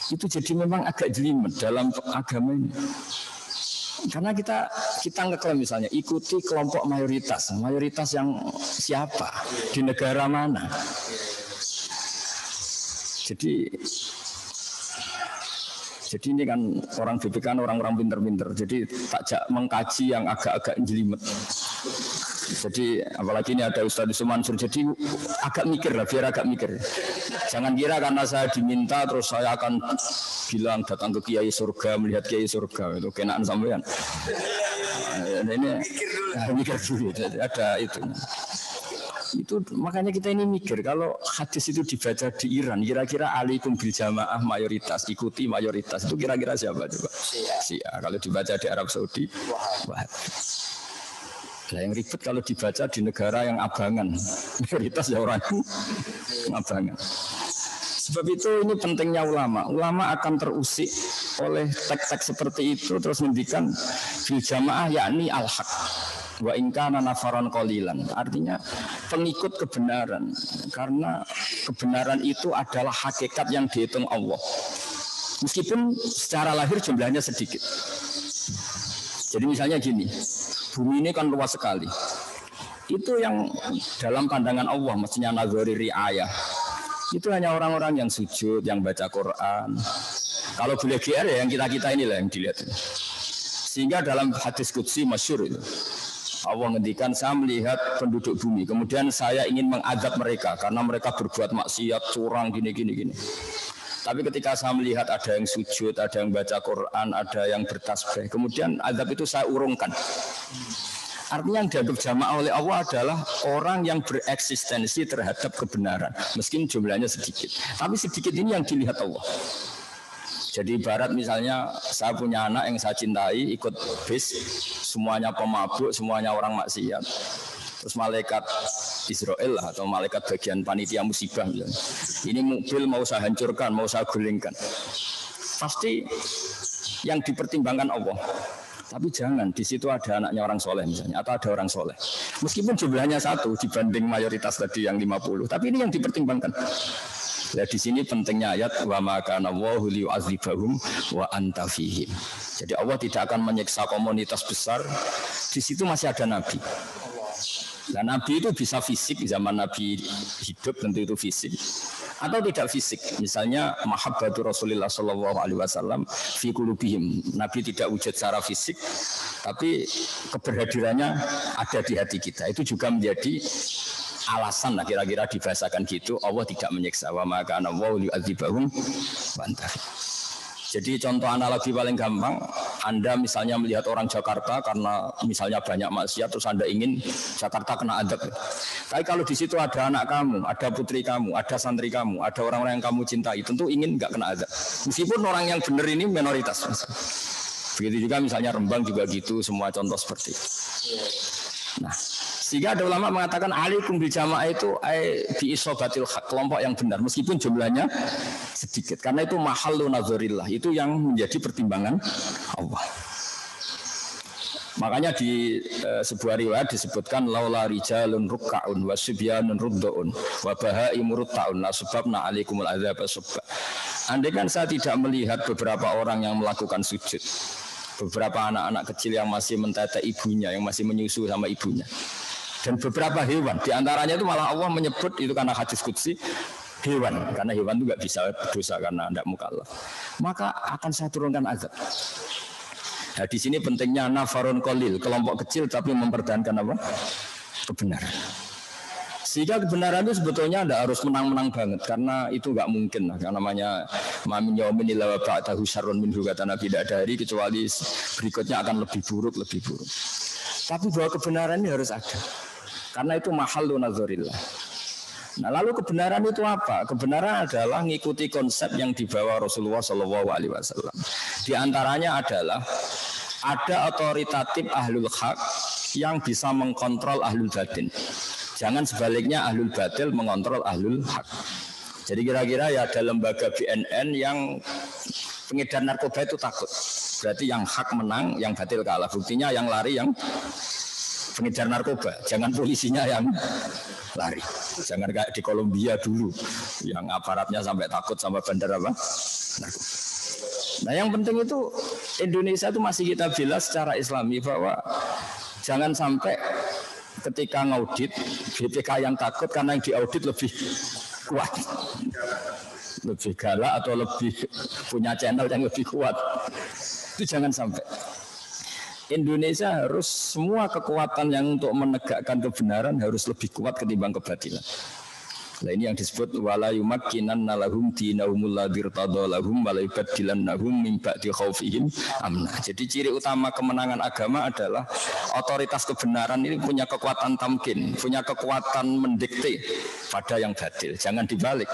Itu jadi memang agak jelimet dalam agama ini. Karena kita ngeklaim misalnya ikuti kelompok mayoritas yang siapa di negara mana. Jadi ini kan orang BPK kan orang-orang pinter-pinter. Jadi takjak mengkaji yang agak-agak jelimet. Jadi apalagi ini ada Ustadz Yusuf Mansur, jadi agak mikir lah, biar agak mikir. Jangan kira karena saya diminta terus saya akan bilang datang ke Kiai Surga, melihat Kiai Surga, itu kenaan sampean. Ini mikir dulu, ada itu. Itu makanya kita ini mikir kalau hadis itu dibaca di Iran, kira-kira alaikum bil jamaah mayoritas, ikuti mayoritas, itu kira-kira siapa coba? Syiah. Kalau dibaca di Arab Saudi, wah. Nah, yang ribet kalau dibaca di negara yang abangan, mayoritas ya orang abangan. Sebab itu ini pentingnya ulama. Ulama akan terusik oleh teks-teks seperti itu terus mendikan bil jamaah yakni al-haq. Wa in kana nafaran qalilan. Artinya pengikut kebenaran. Karena kebenaran itu adalah hakikat yang dihitung Allah. Meskipun secara lahir jumlahnya sedikit. Jadi misalnya gini, bumi ini kan luas sekali. Itu yang dalam pandangan Allah, mestinya nazari riayah. Itu hanya orang-orang yang sujud, yang baca Quran. Kalau boleh GR ya yang kita-kita inilah yang dilihat. Sehingga dalam hadis qudsi masyhur itu, Allah ngendikan saya melihat penduduk bumi, kemudian saya ingin mengadab mereka karena mereka berbuat maksiat, curang, gini. Tapi ketika saya melihat ada yang sujud, ada yang baca Quran, ada yang bertasbih, kemudian azab itu saya urungkan. Artinya yang dianggap jamaah oleh Allah adalah orang yang bereksistensi terhadap kebenaran, meskipun jumlahnya sedikit. Tapi sedikit ini yang dilihat Allah. Jadi ibarat misalnya saya punya anak yang saya cintai, ikut bis, semuanya pemabuk, semuanya orang maksiat. Terus malaikat Israel lah, atau malaikat bagian panitia musibah misalnya. Ini mobil mau saya hancurkan, mau saya gulingkan. Pasti yang dipertimbangkan Allah. Tapi jangan, di situ ada anaknya orang soleh misalnya, atau ada orang soleh. Meskipun jumlahnya satu dibanding mayoritas tadi yang 50, tapi ini yang dipertimbangkan. Nah, di sini pentingnya ayat wa ma kana Allahu liyu'adzibahum wa anta fihim. Jadi Allah tidak akan menyiksa komunitas besar. Di situ masih ada nabi. Nah, nabi itu bisa fisik, zaman nabi hidup tentu itu fisik, atau tidak fisik. Misalnya mahabbatu Rasulullah sallallahu alaihi wasallam fi qulubihim. Nabi tidak wujud secara fisik, tapi keberhadirannya ada di hati kita. Itu juga menjadi alasan lah kira-kira dibahasakan gitu, Allah tidak menyiksa. Wa ma kana Allahu liyu'adzibahum wa anta. Jadi contoh analogi paling gampang, Anda misalnya melihat orang Jakarta karena misalnya banyak maksiat, terus Anda ingin Jakarta kena adab. Tapi kalau di situ ada anak kamu, ada putri kamu, ada santri kamu, ada orang-orang yang kamu cintai, tentu ingin nggak kena adab. Meskipun orang yang benar ini minoritas. Begitu juga misalnya Rembang juga gitu, semua contoh seperti itu. Nah, sehingga ada ulama mengatakan alaikum bil jamaah itu bi isobatil haq, kelompok yang benar meskipun jumlahnya sedikit, karena itu mahallu nazarillah, itu yang menjadi pertimbangan Allah. Makanya di sebuah riwayat disebutkan laula rijalun ruk'aun wa subyanun ruddaun wa bahaimur ta'un la subabna alaikumul adzab subba. Andai kan saya tidak melihat beberapa orang yang melakukan sujud, beberapa anak-anak kecil yang masih mentetek ibunya, yang masih menyusu sama ibunya, dan beberapa hewan, diantaranya itu malah Allah menyebut itu karena hadis qudsi hewan, karena hewan itu nggak bisa berdosa karena tidak mukallaf, maka akan saya turunkan azab. Nah, di sini pentingnya nafarun qalil, kelompok kecil tapi mempertahankan apa? Kebenaran. Sehingga kebenaran itu sebetulnya tidak harus menang-menang banget, karena itu nggak mungkin lah. Yang namanya mamin yaumin illa ba'dahu syarrun minhu, kata Nabi, tidak ada hari kecuali berikutnya akan lebih buruk. Tapi bahwa kebenaran ini harus ada, karena itu mahallu nazarillah. Nah, lalu kebenaran itu apa? Kebenaran adalah mengikuti konsep yang dibawa Rasulullah SAW. Di antaranya adalah ada otoritatif ahlul haq yang bisa mengkontrol ahlul batin. Jangan sebaliknya ahlul batil mengontrol ahlul haq. Jadi kira-kira ya ada lembaga BNN yang pengedar narkoba itu takut. Berarti yang hak menang, yang batil kalah. Buktinya yang lari yang pengedar narkoba, jangan polisinya yang lari. Jangan kayak di Kolombia dulu, yang aparatnya sampai takut sama bandar apa? Narkoba. Nah, yang penting itu Indonesia itu masih kita bela secara Islami bahwa jangan sampai ketika ngaudit BPK yang takut karena yang diaudit lebih kuat, lebih galak atau lebih punya channel yang lebih kuat. Itu jangan sampai. Indonesia harus semua kekuatan yang untuk menegakkan kebenaran harus lebih kuat ketimbang kebatilan. Nah, ini yang disebut wala yumakkinanna lahum dinahumul ladzi irtadha lahum wa la yubaddilannahum min ba'di khaufihim amna. Jadi ciri utama kemenangan agama adalah otoritas kebenaran ini punya kekuatan tamkin, punya kekuatan mendikte pada yang batil. Jangan dibalik.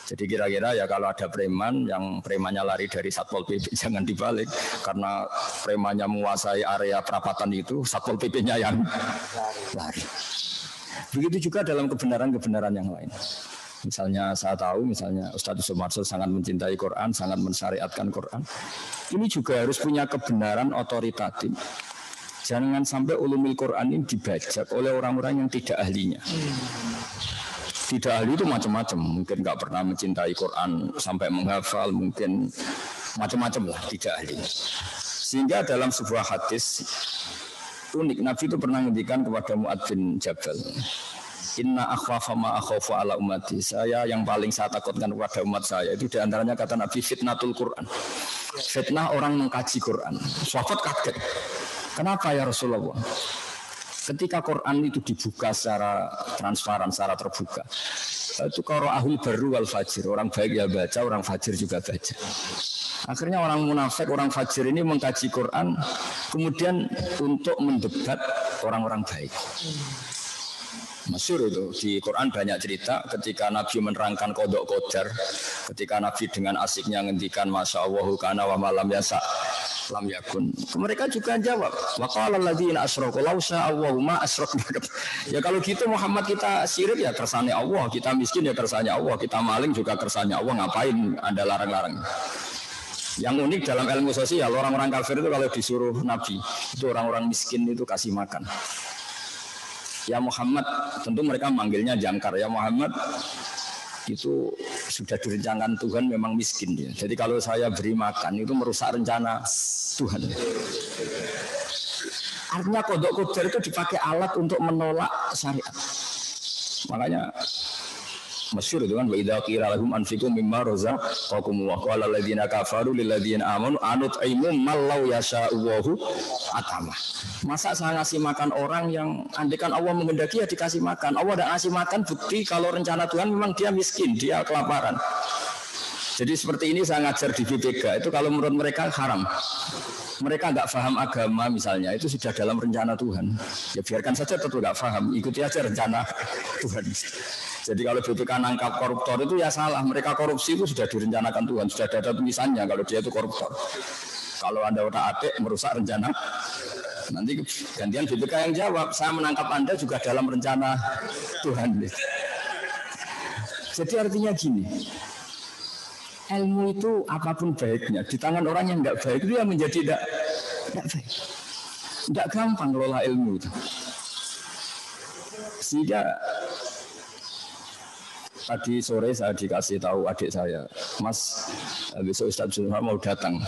Jadi kira-kira ya kalau ada preman yang premannya lari dari Satpol PP, jangan dibalik, karena premannya menguasai area perapatan itu, Satpol PP-nya yang lari. Begitu juga dalam kebenaran-kebenaran yang lain. Misalnya saya tahu, misalnya Ustadz Yusuf Mansur sangat mencintai Quran, sangat mensyariatkan Quran. Ini juga harus punya kebenaran otoritatif. Jangan sampai ulumul Quran ini dibajak oleh orang-orang yang tidak ahlinya. Tidak ahli itu macam-macam, mungkin nggak pernah mencintai Quran sampai menghafal, mungkin macam-macam lah, tidak ahli. Sehingga dalam sebuah hadis unik, Nabi itu pernah menghentikan kepada Mu'adz bin Jabal, inna akhwafa ma akhafu ala ummati, saya yang paling saya takutkan kepada umat saya itu diantaranya kata Nabi fitnatul Quran, fitnah orang mengkaji Quran. Sahabat kaget, kenapa ya Rasulullah? Ketika Quran itu dibuka secara transparan, secara terbuka, itu qara'ahul barru wal fajir, orang baik ya baca, orang fajir juga baca. Akhirnya orang munafik, orang fajir ini mengkaji Quran, kemudian untuk mendebat orang-orang baik. Masyhur itu di Quran banyak cerita ketika Nabi menerangkan qadha qadar, ketika Nabi dengan asiknya ngendikan masya Allah kana wa malam yasa. lam yakun. Mereka juga jawab, wa qala alladziina asyraku law syaa Allahu ma asyrakna. Ya kalau gitu Muhammad kita syirik ya kersane Allah, kita miskin ya kersane Allah, kita maling juga kersane Allah, ngapain Anda larang-larang? Yang unik dalam ilmu sosial, orang-orang kafir itu kalau disuruh Nabi, itu orang-orang miskin itu kasih makan. Ya Muhammad, tentu mereka manggilnya jangkar, ya Muhammad itu sudah direncanakan Tuhan memang miskin dia. Jadi kalau saya beri makan itu merusak rencana Tuhan. Artinya kodok kodar itu dipakai alat untuk menolak syariat. Makanya masyhur itu kan wa idza qila lahum anfiqu mimma razaqakum wa qala alladziina kafaru lil ladziina amanu anut'imu man law yasha'u atama. Masa saya ngasih makan orang yang andekan Allah menghendaki ya dikasih makan. Allah tidak ngasih makan, bukti kalau rencana Tuhan memang dia miskin, dia kelaparan. Jadi seperti ini saya ngajar di BPK itu kalau menurut mereka haram. Mereka nggak paham agama misalnya, itu sudah dalam rencana Tuhan. Ya biarkan saja tetap nggak paham, ikuti aja rencana Tuhan. Jadi kalau BPK nangkap koruptor itu ya salah. Mereka korupsi itu sudah direncanakan Tuhan, sudah ada tulisannya kalau dia itu koruptor. Kalau Anda otak-atik merusak rencana, nanti gantian BPK yang jawab, saya menangkap Anda juga dalam rencana Tuhan. Jadi artinya gini, ilmu itu apapun baiknya di tangan orang yang nggak baik itu yang menjadi tidak baik. Tidak gampang ngelola ilmu itu. Sehingga tadi sore saya dikasih tahu adik saya, Mas besok Ustaz Zulhar mau datang.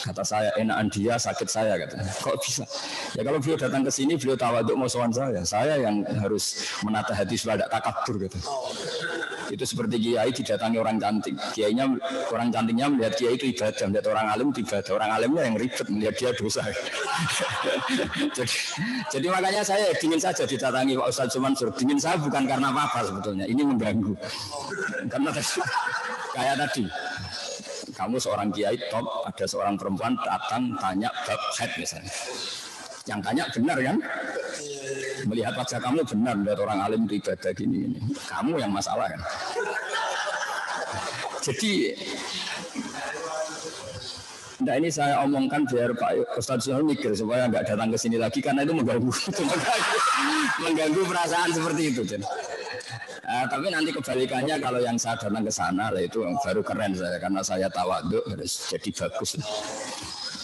Kata saya enakan dia, sakit saya katanya. Kok bisa? Ya kalau beliau datang ke sini, beliau tawaduk mau sowan saya yang harus menata hati supaya tidak takabur gitu. Itu seperti kiai didatangi orang cantik. Kiainya, orang cantiknya melihat kiai itu ibadah, melihat orang alim itu ibadah. Orang alimnya yang ribet melihat dia dosa. jadi makanya saya dingin saja didatangi Pak Ustaz Mansur. Dingin saya bukan karena apa-apa sebetulnya. Ini mengganggu. Karena kayak tadi. Kamu seorang kiai top, ada seorang perempuan datang tanya bab haid misalnya. Yang tanya benar kan? Melihat wajah kamu benar, melihat orang alim itu ibadah gini. Kamu yang masalah kan? Jadi, nah ini saya omongkan biar Pak Ustadz Zulhar mikir supaya nggak datang ke sini lagi karena itu mengganggu perasaan seperti itu. Tapi nanti kebalikannya kalau yang saya datang ke sana itu baru keren saya karena saya tawaduk harus jadi bagus.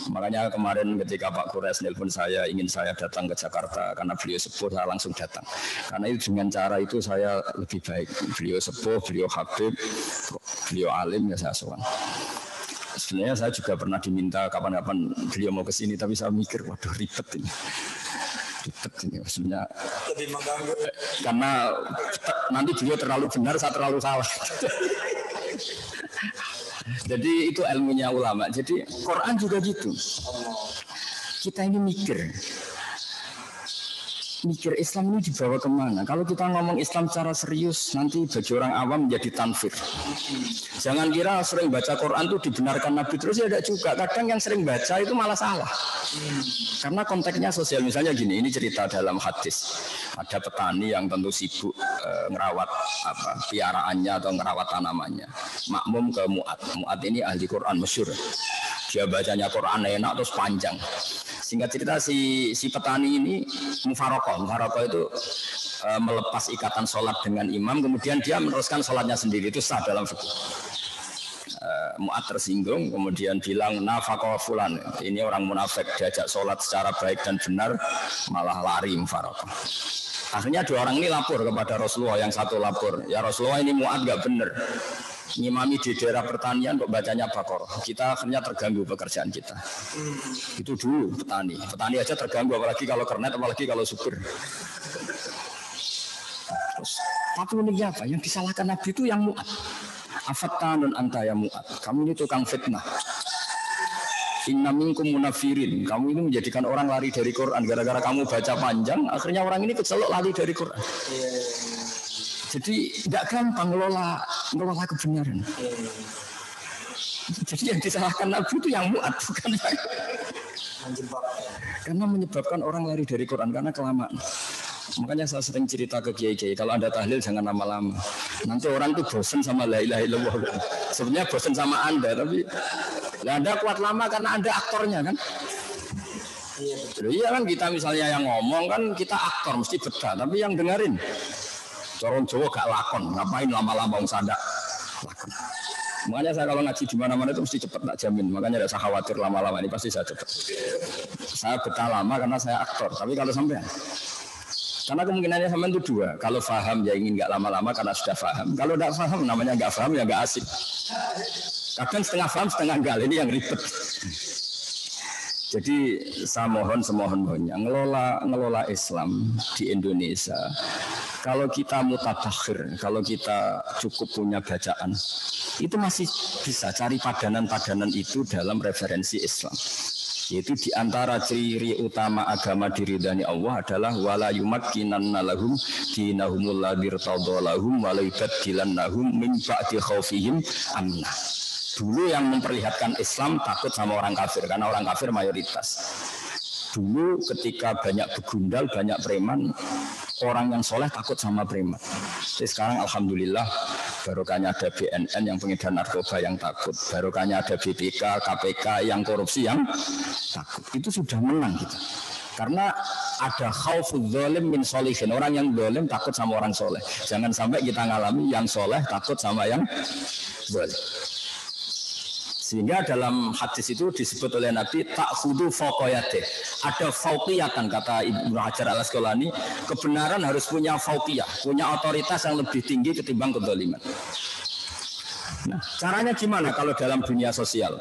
Makanya kemarin ketika Pak Kures nelpon saya ingin saya datang ke Jakarta karena beliau sepuh, saya langsung datang. Karena itu dengan cara itu saya lebih baik. Beliau sepuh, beliau habib, beliau alim ya saya sowan. Sebenarnya saya juga pernah diminta kapan-kapan beliau mau ke sini tapi saya mikir waduh ribet ini. Ribet ini maksudnya lebih mengganggu karena nanti beliau terlalu benar, saya terlalu salah. Jadi itu ilmunya ulama. Jadi Quran juga gitu. Kita ini mikir Islam ini dibawa kemana? Kalau kita ngomong Islam secara serius, nanti bagi orang awam menjadi tanfir. Jangan kira sering baca Quran itu dibenarkan Nabi terus ya tidak juga. Kadang yang sering baca itu malah salah. Karena konteksnya sosial. Misalnya gini, ini cerita dalam hadis. Ada petani yang tentu sibuk ngerawat piaraannya atau ngerawat tanamannya. Makmum ke Mu'ad. Mu'ad ini ahli Quran masyhur. Dia bacanya Quran enak terus panjang. Singkat cerita si petani ini mufarokoh itu melepas ikatan sholat dengan imam, kemudian dia meneruskan sholatnya sendiri, itu sah dalam fikih. Mu'ad tersinggung, kemudian bilang nafaqah fulan, ini orang munafik, diajak sholat secara baik dan benar malah lari mufarokoh. Akhirnya dua orang ini lapor kepada Rasulullah, yang satu lapor, ya Rasulullah ini Mu'ad gak benar. Ngimami di daerah pertanian kok bacanya Baqarah. Kita akhirnya terganggu pekerjaan kita. Itu dulu petani aja terganggu, apalagi kalau kernet, apalagi kalau supir. Terus, tapi uniknya apa? Yang disalahkan Nabi itu yang Mu'ad. Afattanun anta ya Mu'ad. Kamu ini tukang fitnah. Inna minkum munafirin. Kamu ini menjadikan orang lari dari Quran. Gara-gara kamu baca panjang, akhirnya orang ini kecelok lari dari Quran. Jadi tidak gampang ngelola kebenaran. Jadi yang disalahkan Nabi itu yang Mu'ad, bukan yang karena menyebabkan orang lari dari Quran karena kelamaan. Makanya saya sering cerita ke kiai-kiai, kalau Anda tahlil jangan lama-lama. Nanti orang itu bosan sama la ilaha illallah. Sebenarnya bosan sama Anda, tapi Nah, Anda kuat lama karena Anda aktornya kan? Iya kan kita misalnya yang ngomong kan kita aktor mesti betah, tapi yang dengerin corong Jawa gak lakon, ngapain lama-lama wong sada lakon. Makanya saya kalau ngaji di mana-mana itu mesti cepat, tak jamin. Makanya tidak usah khawatir lama-lama, ini pasti saya cepat. Saya betah lama karena saya aktor, tapi kalau sampai karena kemungkinannya sampai itu dua. Kalau paham ya ingin nggak lama-lama karena sudah paham. Kalau tidak paham namanya nggak paham ya nggak asik. Kadang setengah paham setengah enggak, ini yang ribet. Jadi saya semohon-mohonnya ngelola Islam di Indonesia. Kalau kita mutadakhir, kalau kita cukup punya bacaan, itu masih bisa cari padanan-padanan itu dalam referensi Islam. Yaitu diantara ciri utama agama diridani Allah adalah wala yumakkinanna lahum dinahumul ladzi irtadalahum wa la yubaddilannahum min ba'di khaufihim amna. Dulu yang memperlihatkan Islam takut sama orang kafir karena orang kafir mayoritas. Dulu ketika banyak begundal, banyak preman, orang yang soleh takut sama preman. Jadi sekarang alhamdulillah barokahnya ada BNN yang pengedar narkoba yang takut, barokahnya ada BPK, KPK yang korupsi yang takut. Itu sudah menang kita. Karena ada khauful zalim min sholihin, orang yang zalim takut sama orang soleh. Jangan sampai kita ngalami yang soleh takut sama yang zalim. Sehingga dalam hadis itu disebut oleh Nabi ta'khudu fawqiyatih. Ada fauqiyatan kata Ibnu Hajar Al-Asqalani, kebenaran harus punya fauqiyah, punya otoritas yang lebih tinggi ketimbang kedzaliman. Nah, caranya gimana kalau dalam dunia sosial?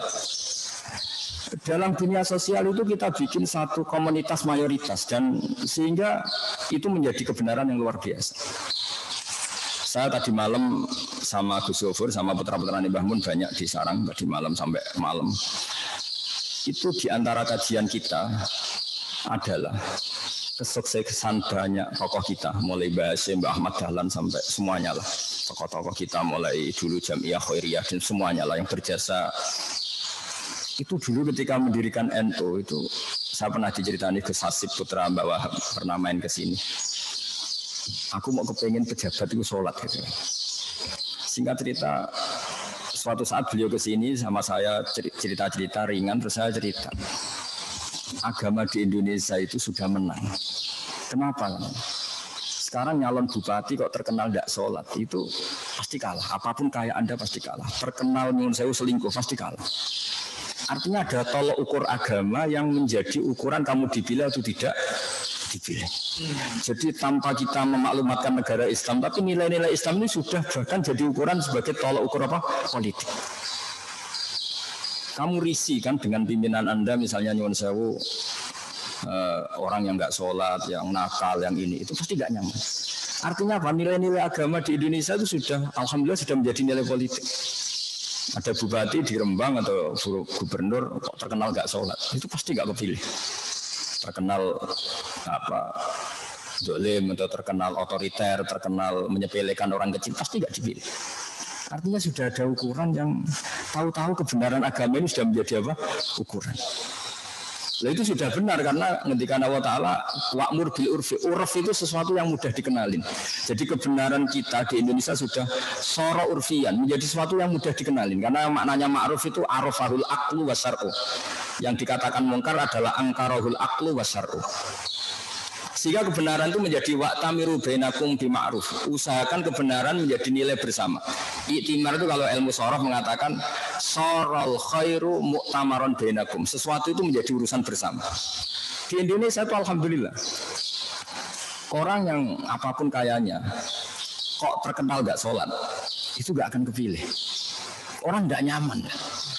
Dalam dunia sosial itu kita bikin satu komunitas mayoritas dan sehingga itu menjadi kebenaran yang luar biasa. Saya tadi malam sama Gus Gofur, sama putra-putra Mbah Mun banyak di sarang tadi malam sampai malam. Itu diantara kajian kita adalah kesuksesan banyak tokoh kita, mulai Mbah Hasyim, Mbah Ahmad Dahlan sampai semuanya lah. Tokoh-tokoh kita mulai dulu Jamiah Khairiyah dan semuanya lah yang berjasa. Itu dulu ketika mendirikan NU itu saya pernah diceritani Gus Hasib putra Mbak Wahab pernah main ke sini. Aku mau kepengen pejabat itu sholat gitu. Singkat cerita, suatu saat beliau ke sini sama saya cerita-cerita ringan, terus saya cerita agama di Indonesia itu sudah menang. Kenapa? Sekarang nyalon bupati kok terkenal tidak sholat, itu pasti kalah. Apapun kaya Anda pasti kalah. Terkenal nyuwun sewu selingkuh pasti kalah. Artinya ada tolok ukur agama yang menjadi ukuran kamu dipilih atau tidak dipilih. Jadi tanpa kita memaklumatkan negara Islam, tapi nilai-nilai Islam ini sudah bahkan jadi ukuran sebagai tolak ukur apa? Politik. Kamu risih kan dengan pimpinan Anda misalnya nyuwun sewu orang yang nggak sholat, yang nakal, yang ini itu pasti nggak nyaman. Artinya apa? Nilai-nilai agama di Indonesia itu sudah, alhamdulillah sudah menjadi nilai politik. Ada bupati di Rembang atau gubernur kok terkenal nggak sholat, itu pasti nggak kepilih. Terkenal apa zalim atau terkenal otoriter, terkenal menyepelekan orang kecil, pasti nggak dipilih. Artinya sudah ada ukuran yang tahu-tahu kebenaran agama ini sudah menjadi apa? Ukuran. Nah itu sudah benar karena ngendikan Allah Ta'ala wa'mur bil urfi. Urf itu sesuatu yang mudah dikenalin. Jadi kebenaran kita di Indonesia sudah soro urfian, menjadi sesuatu yang mudah dikenalin. Karena maknanya ma'ruf itu arafahul aqlu wa syar'u. Yang dikatakan mungkar adalah angkarahul aqlu wa syar'u. Sehingga kebenaran itu menjadi wa'tamiru bainakum bima'ruf. Usahakan kebenaran menjadi nilai bersama. Iktimar itu kalau ilmu sorof mengatakan sorol khairu mu'tamaron bainakum. Sesuatu itu menjadi urusan bersama. Di Indonesia itu alhamdulillah. Orang yang apapun kayanya kok terkenal gak sholat, itu gak akan kepilih. Orang gak nyaman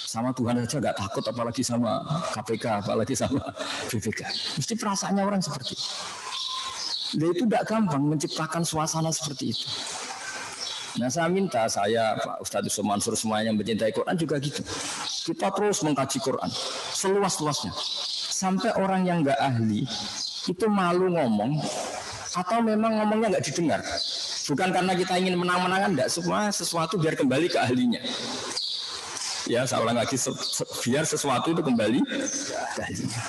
sama Tuhan saja gak takut, apalagi sama KPK, apalagi sama BPK. Mesti perasaannya orang seperti itu. Dan itu tidak gampang menciptakan suasana seperti itu. Nah saya minta Pak Ustadz Yusuf Mansur semuanya yang mencintai Quran juga gitu. Kita terus mengkaji Quran seluas-luasnya. Sampai orang yang nggak ahli itu malu ngomong atau memang ngomongnya nggak didengar. Bukan karena kita ingin menang-menangan, enggak, semua sesuatu biar kembali ke ahlinya. Ya saya ulang lagi, biar sesuatu itu kembali ke ahlinya.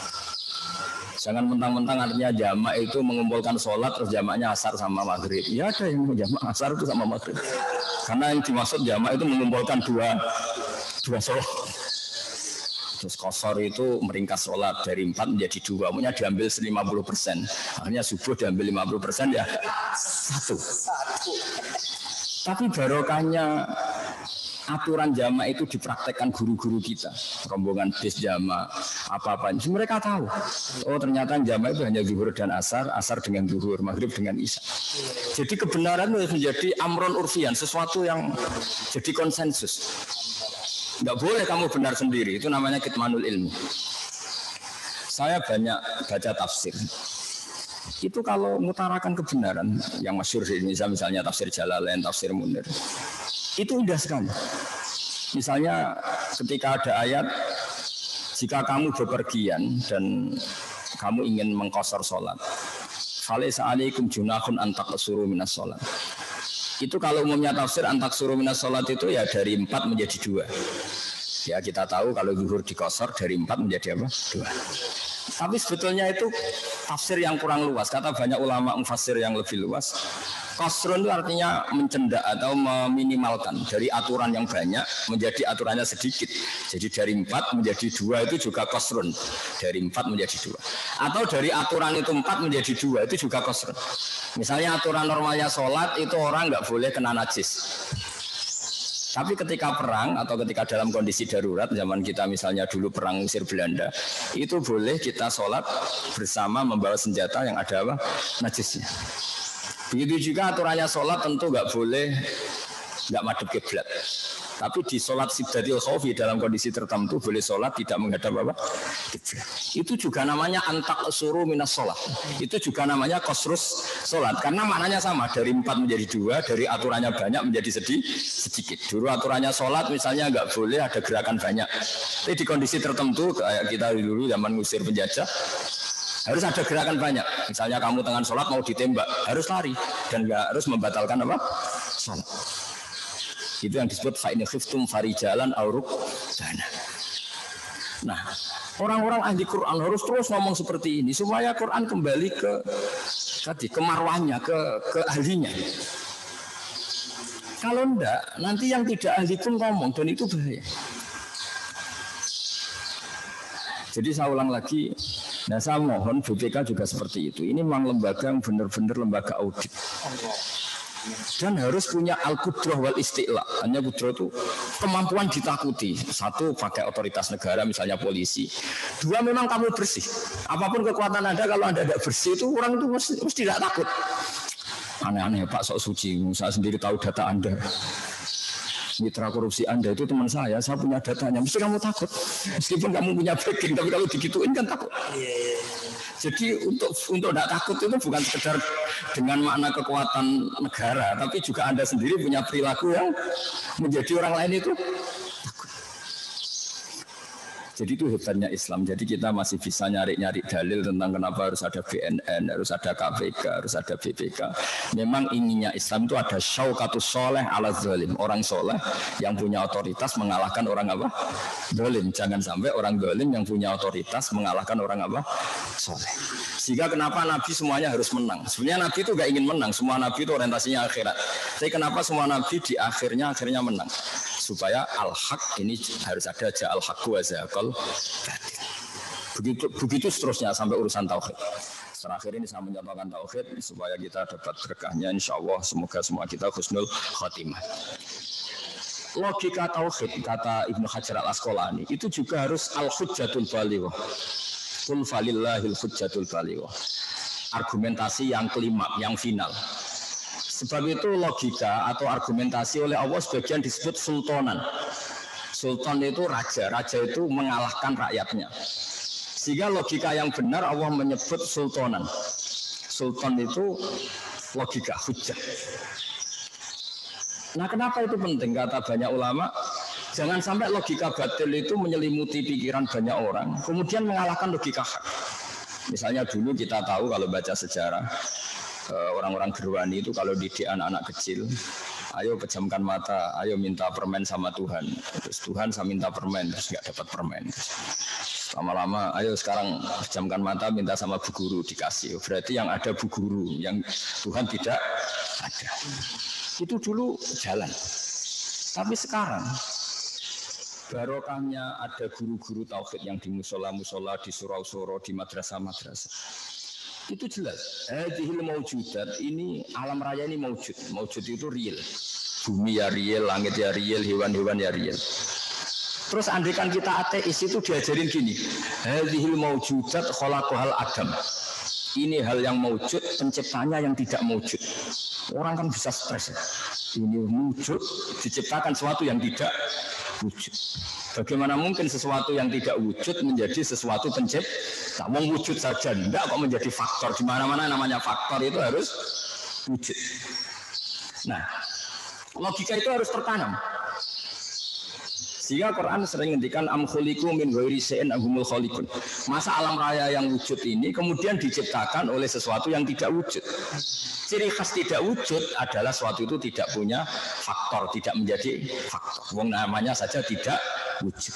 Jangan mentang-mentang artinya jamak itu mengumpulkan sholat terus jamaknya asar sama maghrib. Ya ada yang jamak asar itu sama maghrib. Karena yang dimaksud jamak itu mengumpulkan dua sholat. Terus kosor itu meringkas sholat dari 4 menjadi 2, maunya diambil 50%. Akhirnya subuh diambil 50% ya 1. Tapi barokahnya aturan jamaah itu dipraktekkan guru-guru kita, rombongan bis jamaah apa-apa. Mereka tahu, oh ternyata jamaah itu hanya zuhur dan asar, asar dengan zuhur, maghrib dengan isya. Jadi kebenaran itu menjadi amron urfian, sesuatu yang jadi konsensus. Nggak boleh kamu benar sendiri, itu namanya kitmanul ilmi. Saya banyak baca tafsir. Itu kalau mengutarakan kebenaran yang masyhur di Indonesia, misalnya tafsir Jalalain, tafsir Munir, itu indah sekali. Misalnya ketika ada ayat, jika kamu bepergian dan kamu ingin mengqashar sholat, falaisa alaikum junahun an taqsuru minas sholat. Itu kalau umumnya tafsir antak suruh minas sholat itu ya dari 4 menjadi 2. Ya kita tahu kalau zuhur dikosor dari 4 menjadi apa? 2. Tapi sebetulnya itu tafsir yang kurang luas. Kata banyak ulama mufassir yang lebih luas. Qasrun itu artinya mencendak atau meminimalkan dari aturan yang banyak menjadi aturannya sedikit. Jadi dari 4 menjadi 2 itu juga qasrun. Dari 4 menjadi 2. Atau dari aturan itu 4 menjadi 2 itu juga qasrun. Misalnya aturan normalnya sholat itu orang nggak boleh kena najis. Tapi ketika perang atau ketika dalam kondisi darurat, zaman kita misalnya dulu perang Mesir Belanda, itu boleh kita sholat bersama membawa senjata yang ada apa? Najisnya. Begitu juga aturannya sholat tentu nggak boleh nggak madhep kiblat. Tapi di sholat sibdatil khaufi dalam kondisi tertentu boleh sholat tidak menghadap apa? Kiblat. Itu juga namanya antak suruh minas sholat. Itu juga namanya qasrus sholat. Karena maknanya sama, dari 4 menjadi 2, dari aturannya banyak menjadi sedikit. Dulu aturannya sholat misalnya nggak boleh ada gerakan banyak. Tapi di kondisi tertentu kayak kita dulu zaman ngusir penjajah, harus ada gerakan banyak. Misalnya kamu tengah sholat mau ditembak, harus lari dan nggak harus membatalkan apa? Sholat. Itu yang disebut fa'in khiftum farijalan auruk dana. Nah, orang-orang ahli Quran harus terus ngomong seperti ini supaya Quran kembali ke marwahnya, ke ahlinya. Kalau enggak, nanti yang tidak ahli pun ngomong dan itu bahaya. Jadi saya ulang lagi, nah saya mohon BPK juga seperti itu. Ini memang lembaga yang benar-benar lembaga audit. Dan harus punya al-qudrah wal isti'la. Hanya qudrah itu kemampuan ditakuti. 1, pakai otoritas negara misalnya polisi. 2, memang kamu bersih. Apapun kekuatan Anda, kalau Anda tidak bersih itu orang itu mesti tidak takut. Aneh-aneh Pak sok suci, saya sendiri tahu data Anda. Mitra korupsi Anda itu teman saya punya datanya. Mesti kamu takut. Meskipun kamu punya backing, tapi kalau digituin kan takut. Jadi untuk tidak takut itu bukan sekedar dengan makna kekuatan negara, tapi juga Anda sendiri punya perilaku yang menjadi orang lain itu takut. Jadi itu hebatnya Islam. Jadi kita masih bisa nyari-nyari dalil tentang kenapa harus ada BNN, harus ada KPK, harus ada BPK. Memang inginnya Islam itu ada syaukatus soleh ala zalim. Orang soleh yang punya otoritas mengalahkan orang apa? Zalim. Jangan sampai orang zalim yang punya otoritas mengalahkan orang apa? Soleh. Sehingga kenapa Nabi semuanya harus menang? Sebenarnya Nabi itu gak ingin menang. Semua Nabi itu orientasinya akhirat. Tapi kenapa semua Nabi di akhirnya menang? Supaya al-haq ini harus ada aja al-haqqu wa zaqal batil. Begitu seterusnya sampai urusan tauhid. Terakhir ini saya menyatakan tauhid supaya kita dapat berkahnya insyaallah. Semoga semua kita husnul khotimah. Logika tauhid kata Ibnu Hajar al-Asqalani itu juga harus al-hujjatul balighah. Qul falillahil hujjatul balighah. Argumentasi yang kelima, yang final. Sebab itu logika atau argumentasi oleh Allah sebagian disebut sultanan. Sultan itu raja, raja itu mengalahkan rakyatnya. Sehingga logika yang benar Allah menyebut sultanan. Sultan itu logika, hujjah. Nah kenapa itu penting? Kata banyak ulama, jangan sampai logika batil itu menyelimuti pikiran banyak orang, kemudian mengalahkan logika hak. Misalnya dulu kita tahu kalau baca sejarah, orang-orang Gerwani itu kalau didik anak-anak kecil, ayo pejamkan mata, ayo minta permen sama Tuhan. Terus Tuhan saya minta permen, terus nggak dapat permen. Lama-lama, ayo sekarang pejamkan mata, minta sama bu guru, dikasih. Berarti yang ada bu guru, yang Tuhan tidak ada. Itu dulu jalan. Tapi sekarang barokahnya ada guru-guru tauhid yang di musola-musola, di surau-surau, di madrasah-madrasah. Itu jelas. Hadhil maujudat, ini alam raya ini maujud. Maujud itu real. Bumi ya real, langit ya real, hewan-hewan ya real. Terus andikan kita ateis itu diajarin gini. Hadhil maujudat khalaqahal Adam. Ini hal yang maujud, penciptanya yang tidak maujud. Orang kan bisa stres ya. Ini wujud, diciptakan sesuatu yang tidak wujud. Bagaimana mungkin sesuatu yang tidak wujud menjadi sesuatu pencipta? Wong wujud saja, enggak kok menjadi faktor. Di mana-mana namanya faktor itu harus wujud. Nah, logika itu harus tertanam. Sehingga Quran sering ngendikan am khuliqu min ghairi syai'in ahumul khaliqun. Masa alam raya yang wujud ini kemudian diciptakan oleh sesuatu yang tidak wujud. Ciri khas tidak wujud adalah sesuatu itu tidak punya faktor, tidak menjadi faktor. Wong namanya saja tidak wujud.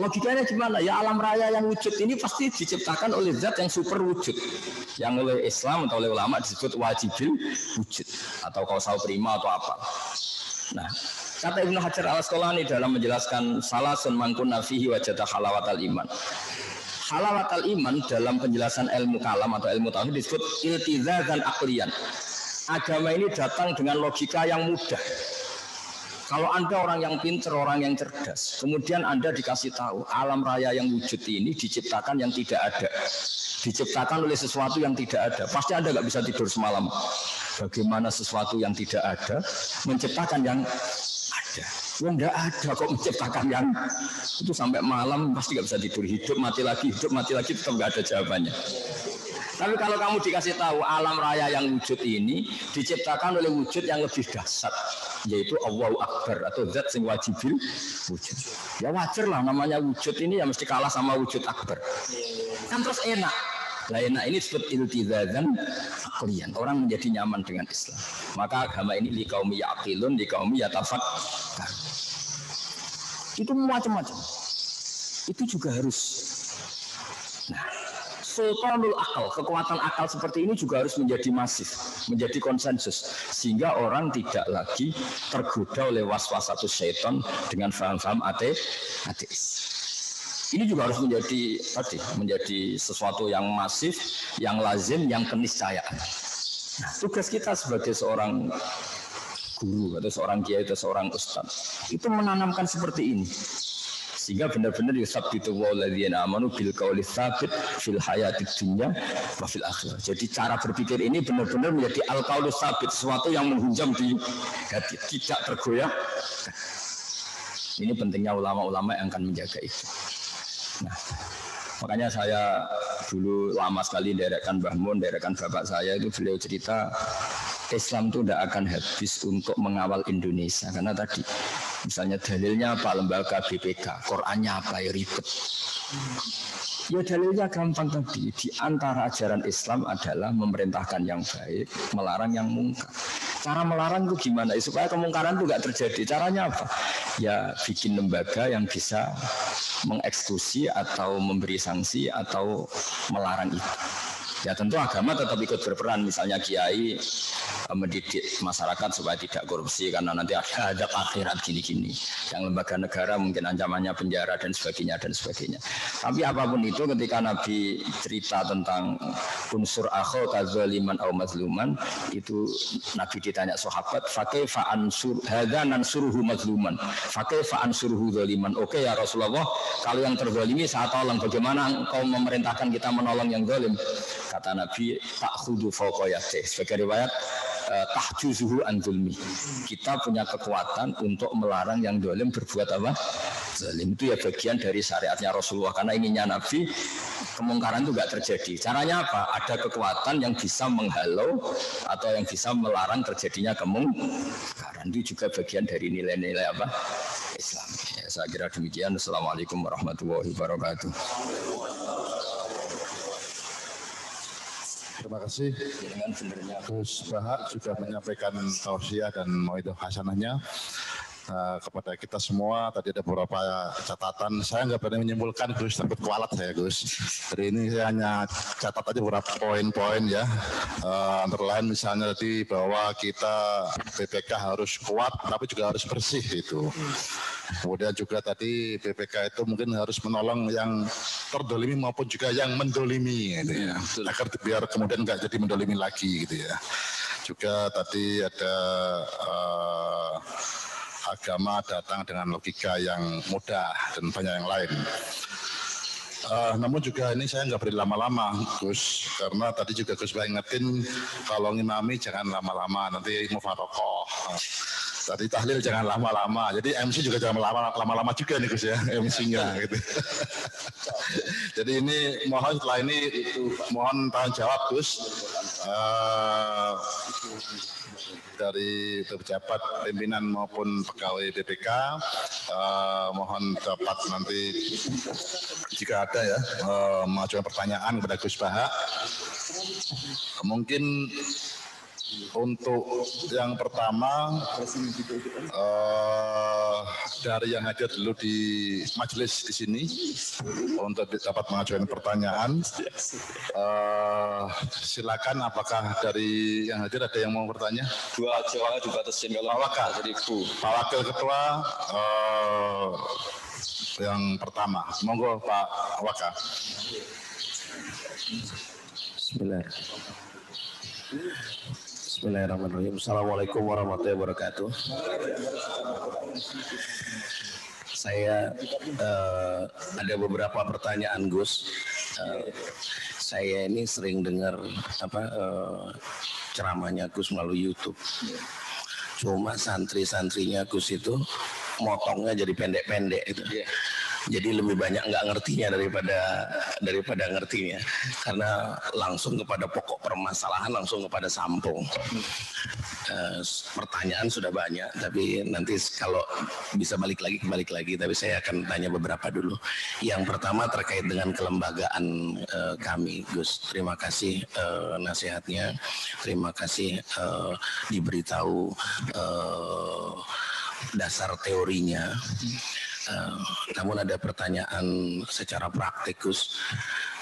Logikanya gimana? Ya alam raya yang wujud ini pasti diciptakan oleh zat yang super wujud. Yang oleh Islam atau oleh ulama disebut wajibil wujud atau kausal prima atau apa. Nah, kata Ibnu Hajar al-Asqalani dalam menjelaskan salasun mangkun nafihi wajada halawatal iman. Halawatal iman dalam penjelasan ilmu kalam atau ilmu tauhid disebut iltizazan aqliyan. Agama ini datang dengan logika yang mudah. Kalau Anda orang yang pintar, orang yang cerdas, kemudian Anda dikasih tahu alam raya yang wujud ini diciptakan yang tidak ada. Diciptakan oleh sesuatu yang tidak ada. Pasti Anda nggak bisa tidur semalam. Bagaimana sesuatu yang tidak ada menciptakan yang ada? Ya enggak ada kok menciptakan yang itu sampai malam pasti nggak bisa tidur. Hidup mati lagi tetap nggak ada jawabannya. Tapi kalau kamu dikasih tahu alam raya yang wujud ini diciptakan oleh wujud yang lebih dahsyat, yaitu Allahu Akbar atau zat sing wajibil wujud. Ya wajar lah namanya wujud ini ya mesti kalah sama wujud akbar. Kan terus enak. Lah enak ini disebut iltizazan aqliyan. Orang menjadi nyaman dengan Islam. Maka agama ini liqaumi yaqilun, liqaumi yatafakkar. Itu macam-macam. Itu juga harus. Nah, sultanul akal, kekuatan akal seperti ini juga harus menjadi masif, menjadi konsensus, sehingga orang tidak lagi tergoda oleh was-wasatus syaitan dengan faham-faham ateis. Ini juga harus menjadi sesuatu yang masif, yang lazim, yang keniscayaan. Nah, tugas kita sebagai seorang guru atau seorang kiai atau seorang ustaz itu menanamkan seperti ini. Sehingga benar-benar yusabbitu walladzina amanu bil qauli tsabit fil hayatid dunya wa fil akhirah. Jadi cara berpikir ini benar-benar menjadi al-qaulu tsabit, sesuatu yang menghunjam di hati, tidak tergoyah. Ini pentingnya ulama-ulama yang akan menjaga itu. Nah, makanya saya dulu lama sekali derekan Mbah Mun, derekan bapak saya itu beliau cerita Islam itu tidak akan habis untuk mengawal Indonesia karena tadi misalnya dalilnya apa lembaga BPK, Qurannya apa ya ribet. Ya dalilnya gampang tadi, di antara ajaran Islam adalah memerintahkan yang baik, melarang yang mungkar. Cara melarang itu gimana? Supaya kemungkaran itu nggak terjadi. Caranya apa? Ya bikin lembaga yang bisa mengeksekusi atau memberi sanksi atau melarang itu. Ya tentu agama tetap ikut berperan, misalnya kiai mendidik masyarakat supaya tidak korupsi karena nanti ada adab akhirat gini-gini. Yang lembaga negara mungkin ancamannya penjara dan sebagainya dan sebagainya. Tapi apapun itu ketika Nabi cerita tentang unsur akhaka zaliman au mazluman, itu Nabi ditanya sahabat, "Fakaifa ansur hadza nansuruhu mazluman? Fakaifa ansuruhu zaliman?" Oke ya Rasulullah, kalau yang terzalimi saya tolong, bagaimana engkau memerintahkan kita menolong yang zalim? Kata Nabi, ta'khudhu fawqa yadayhi. Sebagai riwayat tahjuzuhu an zulmi. Kita punya kekuatan untuk melarang yang zalim berbuat apa? Zalim itu ya bagian dari syariatnya Rasulullah, karena inginnya Nabi kemungkaran itu enggak terjadi. Caranya apa? Ada kekuatan yang bisa menghalau atau yang bisa melarang terjadinya kemungkaran. Itu juga bagian dari nilai-nilai apa? Islam. Ya, saya kira demikian. Assalamualaikum warahmatullahi wabarakatuh. Terima kasih. Gus Bahak sudah menyampaikan tausiah dan mauidhah hasanahnya. kepada kita semua. Tadi ada beberapa catatan. Saya nggak berani menyimpulkan Gus, takut kualat saya Gus. Jadi ini saya hanya catat aja beberapa poin-poin ya. Antara lain misalnya tadi bahwa kita BPK harus kuat tapi juga harus bersih itu. Kemudian juga tadi BPK itu mungkin harus menolong yang terdolimi maupun juga yang mendolimi gitu ya. Agar biar kemudian nggak jadi mendolimi lagi gitu ya. Juga tadi ada agama datang dengan logika yang mudah dan banyak yang lain. Namun juga ini saya nggak beri lama-lama Gus, karena tadi juga Gus ingetin kalau ngimami jangan lama-lama, nanti mufarokoh. Tadi tahlil jangan lama-lama, jadi MC juga jangan lama-lama juga nih Gus ya, MC-nya gitu. Jadi ini mohon setelah ini mohon tanggung jawab Gus dari pejabat pimpinan maupun pegawai BPK, mohon dapat nanti jika ada ya mengajukan pertanyaan kepada Gus Baha. Mungkin untuk yang pertama dari yang hadir dulu di majelis di sini untuk dapat mengajukan pertanyaan. Silakan, apakah dari yang hadir ada yang mau bertanya? Dua Jawa juga atas Pak Wakil Ketua yang pertama, monggo Pak Waka. Bismillahirrahmanirrahim. Assalamualaikum warahmatullahi wabarakatuh. Saya ada beberapa pertanyaan Gus. Saya ini sering dengar ceramahnya Gus melalui YouTube. Cuma santri-santrinya Gus itu motongnya jadi pendek-pendek itu. Jadi lebih banyak nggak ngertinya daripada ngertinya, karena langsung kepada pokok permasalahan, langsung kepada sampung. Pertanyaan sudah banyak, tapi nanti kalau bisa balik lagi. Tapi saya akan tanya beberapa dulu. Yang pertama terkait dengan kelembagaan kami, Gus. Terima kasih nasihatnya, terima kasih diberitahu dasar teorinya. Namun ada pertanyaan secara praktikus.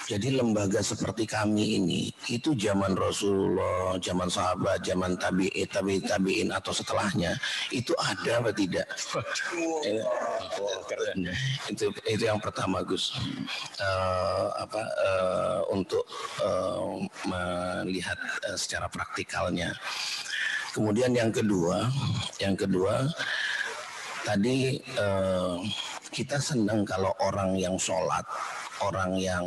Jadi lembaga seperti kami ini itu zaman Rasulullah, zaman sahabat, zaman tabi'in atau setelahnya itu ada apa tidak? Itu yang pertama Gus. Untuk melihat secara praktikalnya. Kemudian yang kedua tadi kita senang kalau orang yang sholat, orang yang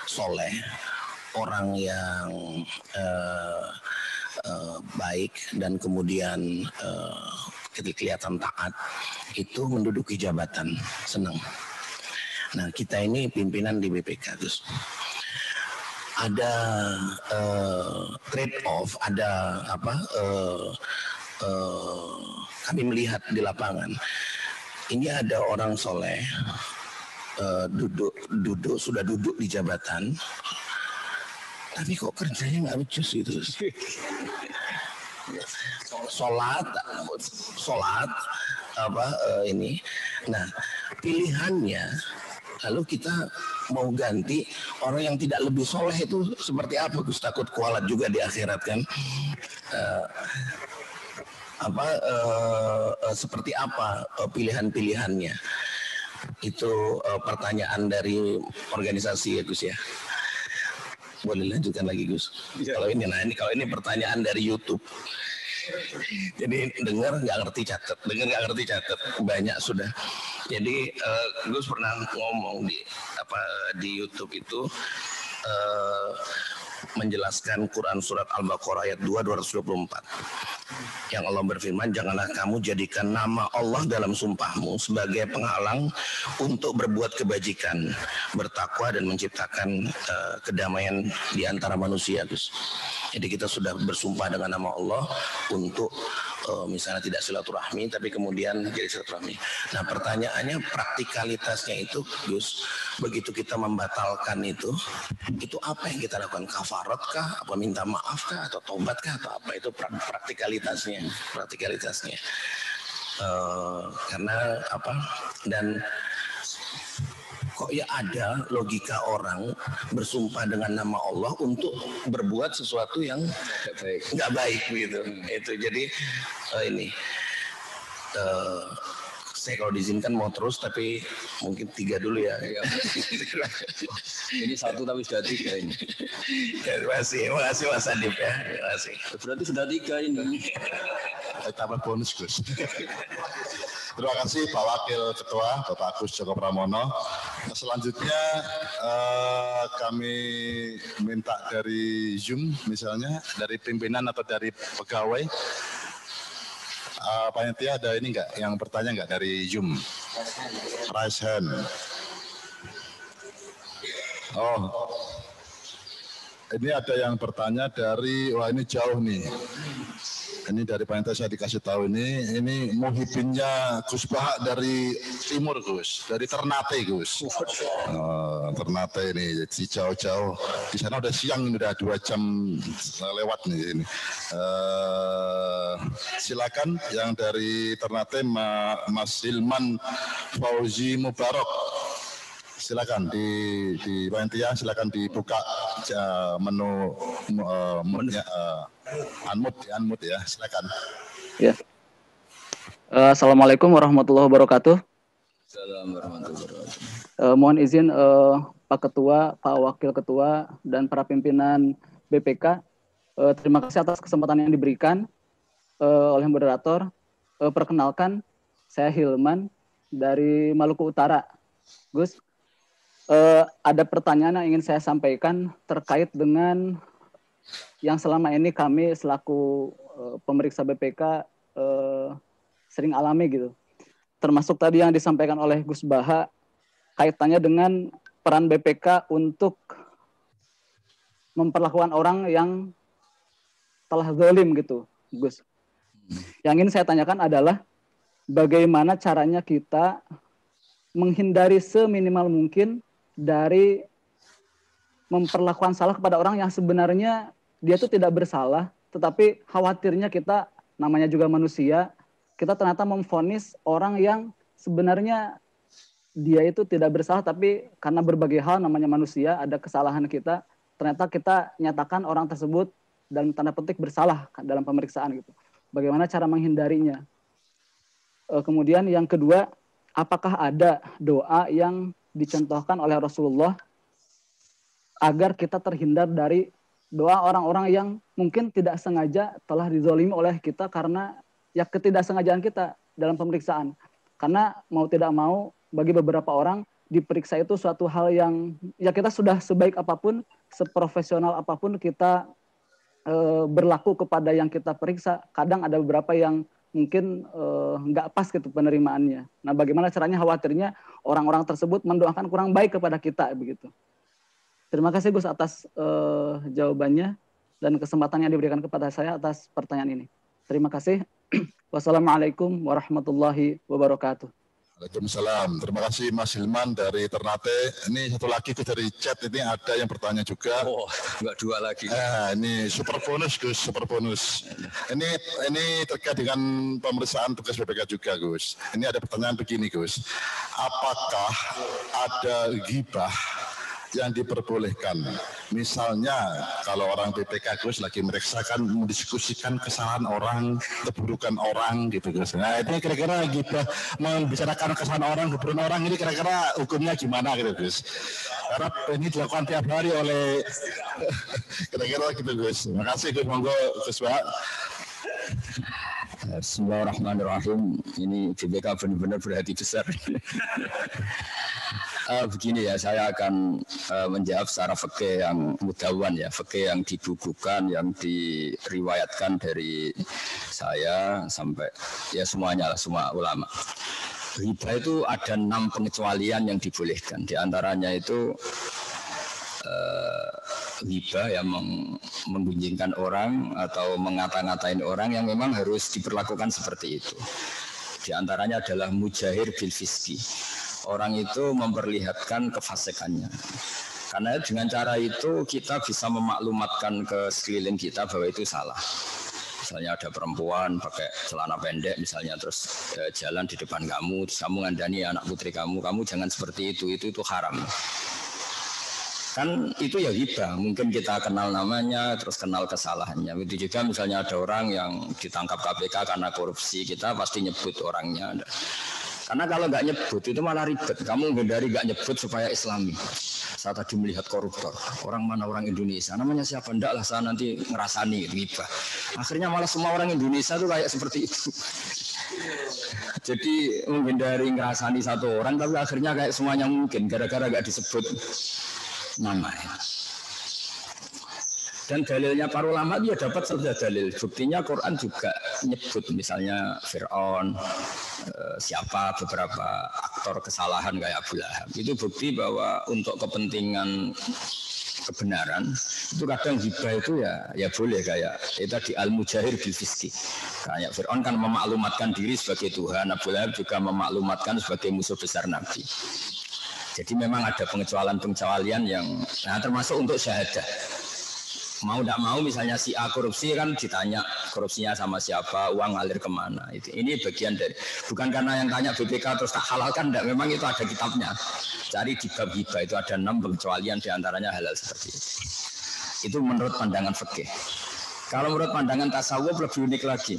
soleh, orang yang baik dan kemudian kelihatan taat itu menduduki jabatan, senang. Nah kita ini pimpinan di BPK Gus. Ada trade off, ada kami melihat di lapangan ini ada orang soleh sudah duduk di jabatan, tapi kok kerjanya nggak becus gitu. Sholat ini. Nah pilihannya, lalu kita mau ganti orang yang tidak lebih soleh itu seperti apa Gus? Takut kualat juga di akhirat kan. Seperti apa pilihan-pilihannya? Itu pertanyaan dari organisasi ya Gus ya. Boleh lanjutkan lagi Gus. Kalau ini pertanyaan dari YouTube. Jadi dengar nggak ngerti catat, banyak sudah. Jadi Gus pernah ngomong di YouTube itu menjelaskan Quran surat Al-Baqarah ayat 224 yang Allah berfirman, janganlah kamu jadikan nama Allah dalam sumpahmu sebagai penghalang untuk berbuat kebajikan, bertakwa dan menciptakan kedamaian di antara manusia Gus. Jadi kita sudah bersumpah dengan nama Allah untuk misalnya tidak silaturahmi tapi kemudian jadi silaturahmi. Nah pertanyaannya praktikalitasnya itu Gus, begitu kita membatalkan itu apa yang kita lakukan? Kafarat kah? Apa minta maaf kah? Atau tobat kah? Atau apa? Itu praktikalitasnya. Karena apa? Dan kok ya ada logika orang bersumpah dengan nama Allah untuk berbuat sesuatu yang nggak baik gitu. Itu jadi saya kalau diizinkan mau terus tapi mungkin 3 dulu ya. Ini 1 tapi sudah 3 ini. Terima kasih Mas Adib ya. Terima kasih. Berarti sudah 3 ini. Tambah bonus Gus. Terima kasih Pak Wakil Ketua Bapak Agus Joko Pramono. Selanjutnya kami minta dari Zoom misalnya dari pimpinan atau dari pegawai. Panitia ada ini enggak yang bertanya enggak dari Zoom? Raise hand. Oh. Ini ada yang bertanya dari ini jauh nih. Ini dari panitia saya dikasih tahu ini muhibinnya Gus Bahak dari timur Gus, dari Ternate Gus. Ternate ini jadi jauh-jauh. Di sana udah siang ini udah 2 jam lewat nih ini. Silakan yang dari Ternate Mas Hilman Fauzi Mubarak. Silakan di panitia silakan dibuka menu unmute ya, silakan. Ya. Assalamualaikum warahmatullahi wabarakatuh. Assalamualaikum warahmatullahi wabarakatuh. Mohon izin Pak Ketua, Pak Wakil Ketua, dan para pimpinan BPK. Terima kasih atas kesempatan yang diberikan oleh moderator. Perkenalkan, saya Hilman dari Maluku Utara. Gus, ada pertanyaan yang ingin saya sampaikan terkait dengan yang selama ini kami selaku pemeriksa BPK sering alami gitu. Termasuk tadi yang disampaikan oleh Gus Bahak kaitannya dengan peran BPK untuk memperlakukan orang yang telah zalim gitu, Gus. Yang ingin saya tanyakan adalah bagaimana caranya kita menghindari seminimal mungkin dari memperlakukan salah kepada orang yang sebenarnya dia itu tidak bersalah, tetapi khawatirnya kita, namanya juga manusia, kita ternyata memvonis orang yang sebenarnya dia itu tidak bersalah, tapi karena berbagai hal namanya manusia, ada kesalahan kita, ternyata kita nyatakan orang tersebut dalam tanda petik bersalah dalam pemeriksaan gitu. Bagaimana cara menghindarinya? Kemudian yang kedua, apakah ada doa yang dicontohkan oleh Rasulullah agar kita terhindar dari doa orang-orang yang mungkin tidak sengaja telah dizalimi oleh kita karena ya ketidaksengajaan kita dalam pemeriksaan. Karena mau tidak mau bagi beberapa orang diperiksa itu suatu hal yang ya kita sudah sebaik apapun, seprofesional apapun kita berlaku kepada yang kita periksa. Kadang ada beberapa yang mungkin nggak pas gitu penerimaannya. Nah, bagaimana caranya khawatirnya orang-orang tersebut mendoakan kurang baik kepada kita begitu. Terima kasih Gus atas jawabannya dan kesempatan yang diberikan kepada saya atas pertanyaan ini. Terima kasih. Wassalamualaikum warahmatullahi wabarakatuh. Waalaikumsalam. Terima kasih Mas Hilman dari Ternate. Ini satu lagi dari chat ini ada yang bertanya juga. Oh, enggak 2 lagi. Ini super bonus Gus, super bonus. Ini terkait dengan pemeriksaan tugas BPK juga Gus. Ini ada pertanyaan begini Gus. Apakah ada ghibah yang diperbolehkan? Misalnya kalau orang BPK Gus lagi meriksakan, mendiskusikan kesalahan orang, keburukan orang gitu Gus. Nah ini kira-kira ghibah membicarakan kesalahan orang, keburukan orang ini kira-kira hukumnya gimana gitu Gus? Karena ini dilakukan tiap hari oleh kira-kira gitu Gus. Terima kasih Gus, monggo Gus Bahak. Bismillahirrahmanirrahim. Ini BPK benar-benar berhati besar. Begini ya, saya akan menjawab secara fikih yang mudawan ya, fikih yang dibukukan, yang diriwayatkan dari saya sampai ya semuanya lah, semua ulama. Ghibah itu ada 6 pengecualian yang dibolehkan. Di antaranya itu ghibah yang menggunjingkan orang atau mengata-ngatain orang yang memang harus diperlakukan seperti itu. Di antaranya adalah mujahir bil fiski. Orang itu memperlihatkan kefasikannya. Karena dengan cara itu kita bisa memaklumatkan ke sekeliling kita bahwa itu salah. Misalnya ada perempuan pakai celana pendek misalnya terus jalan di depan kamu, terus kamu ngandani anak putri kamu jangan seperti itu haram. Kan itu ya ghibah, mungkin kita kenal namanya terus kenal kesalahannya. Itu juga misalnya ada orang yang ditangkap KPK karena korupsi, kita pasti nyebut orangnya. Karena kalau nggak nyebut itu malah ribet. Kamu menghindari nggak nyebut supaya Islami. Saya tadi melihat koruptor, orang mana orang Indonesia, namanya siapa? Ndak lah, saya nanti ngerasani ghibah. Akhirnya malah semua orang Indonesia tuh kayak seperti itu. Jadi menghindari ngerasani satu orang, tapi akhirnya kayak semuanya mungkin gara-gara nggak disebut namanya. Dan dalilnya para ulama dia dapat sudah dalil. Buktinya Quran juga nyebut misalnya Fir'aun, siapa beberapa aktor kesalahan kayak Abu Lahab. Itu bukti bahwa untuk kepentingan kebenaran itu kadang ghibah itu ya boleh kayak itu di al-mujahir bil fiski. Kayak Fir'aun kan memaklumatkan diri sebagai Tuhan, Abu Lahab juga memaklumatkan sebagai musuh besar Nabi. Jadi memang ada pengecualian yang termasuk untuk syahadah. Mau tidak mau misalnya si A korupsi kan ditanya korupsinya sama siapa, uang ngalir kemana. Ini bagian dari, bukan karena yang tanya BPK terus tak halalkan, tidak, memang itu ada kitabnya. Cari di bab hibah itu ada 6 pengecualian diantaranya halal seperti itu. Itu menurut pandangan fikih. Kalau menurut pandangan tasawuf lebih unik lagi.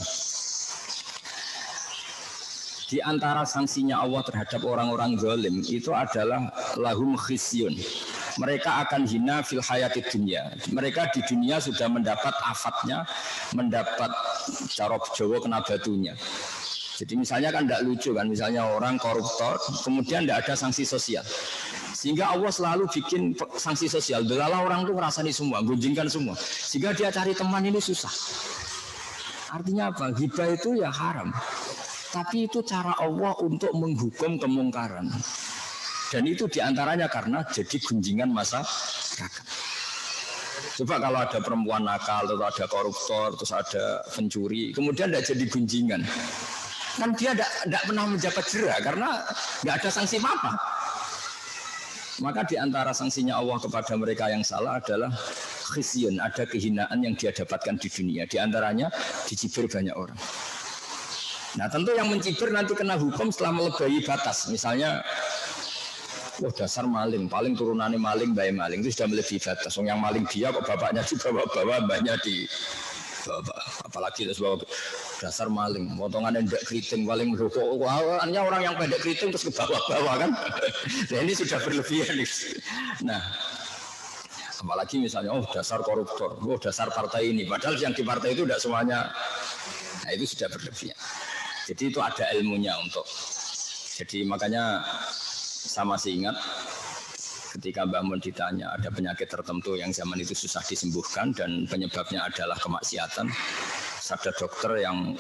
Di antara sanksinya Allah terhadap orang-orang zalim itu adalah lahum khisyun. Mereka akan hina fil hayati dunia. Mereka di dunia sudah mendapat afatnya, mendapat cara Jawa kena batunya. Jadi misalnya kan tidak lucu kan, misalnya orang koruptor, kemudian tidak ada sanksi sosial. Sehingga Allah selalu bikin sanksi sosial. Delalah orang itu ngerasani semua, gunjingkan semua. Sehingga dia cari teman ini susah. Artinya apa? Ghibah itu ya haram. Tapi itu cara Allah untuk menghukum kemungkaran. Dan itu diantaranya karena jadi gunjingan masyarakat. Coba kalau ada perempuan nakal, atau ada koruptor, terus ada pencuri, kemudian tidak jadi gunjingan. Kan dia tidak pernah menjabat jera karena nggak ada sanksi apa-apa. Maka diantara sanksinya Allah kepada mereka yang salah adalah khisyun, ada kehinaan yang dia dapatkan di dunia. Diantaranya dicibir banyak orang. Nah tentu yang mencibir nanti kena hukum setelah melebihi batas. Misalnya, dasar maling, paling turunannya maling, bayi maling itu sudah melebihi batas. Yang maling dia kok bapaknya dibawa-bawa, mbaknya di apalagi terus bawa dasar maling, potongannya tidak keriting, paling merokok. Hanya orang yang pendek keriting terus ke bawah-bawah kan. Nah ini sudah berlebihan. Nah apalagi misalnya dasar koruptor, dasar partai ini, padahal yang di partai itu tidak semuanya. Nah itu sudah berlebihan. Jadi itu ada ilmunya untuk. Jadi makanya saya masih ingat ketika Mbah Mun ditanya ada penyakit tertentu yang zaman itu susah disembuhkan dan penyebabnya adalah kemaksiatan. Ada dokter yang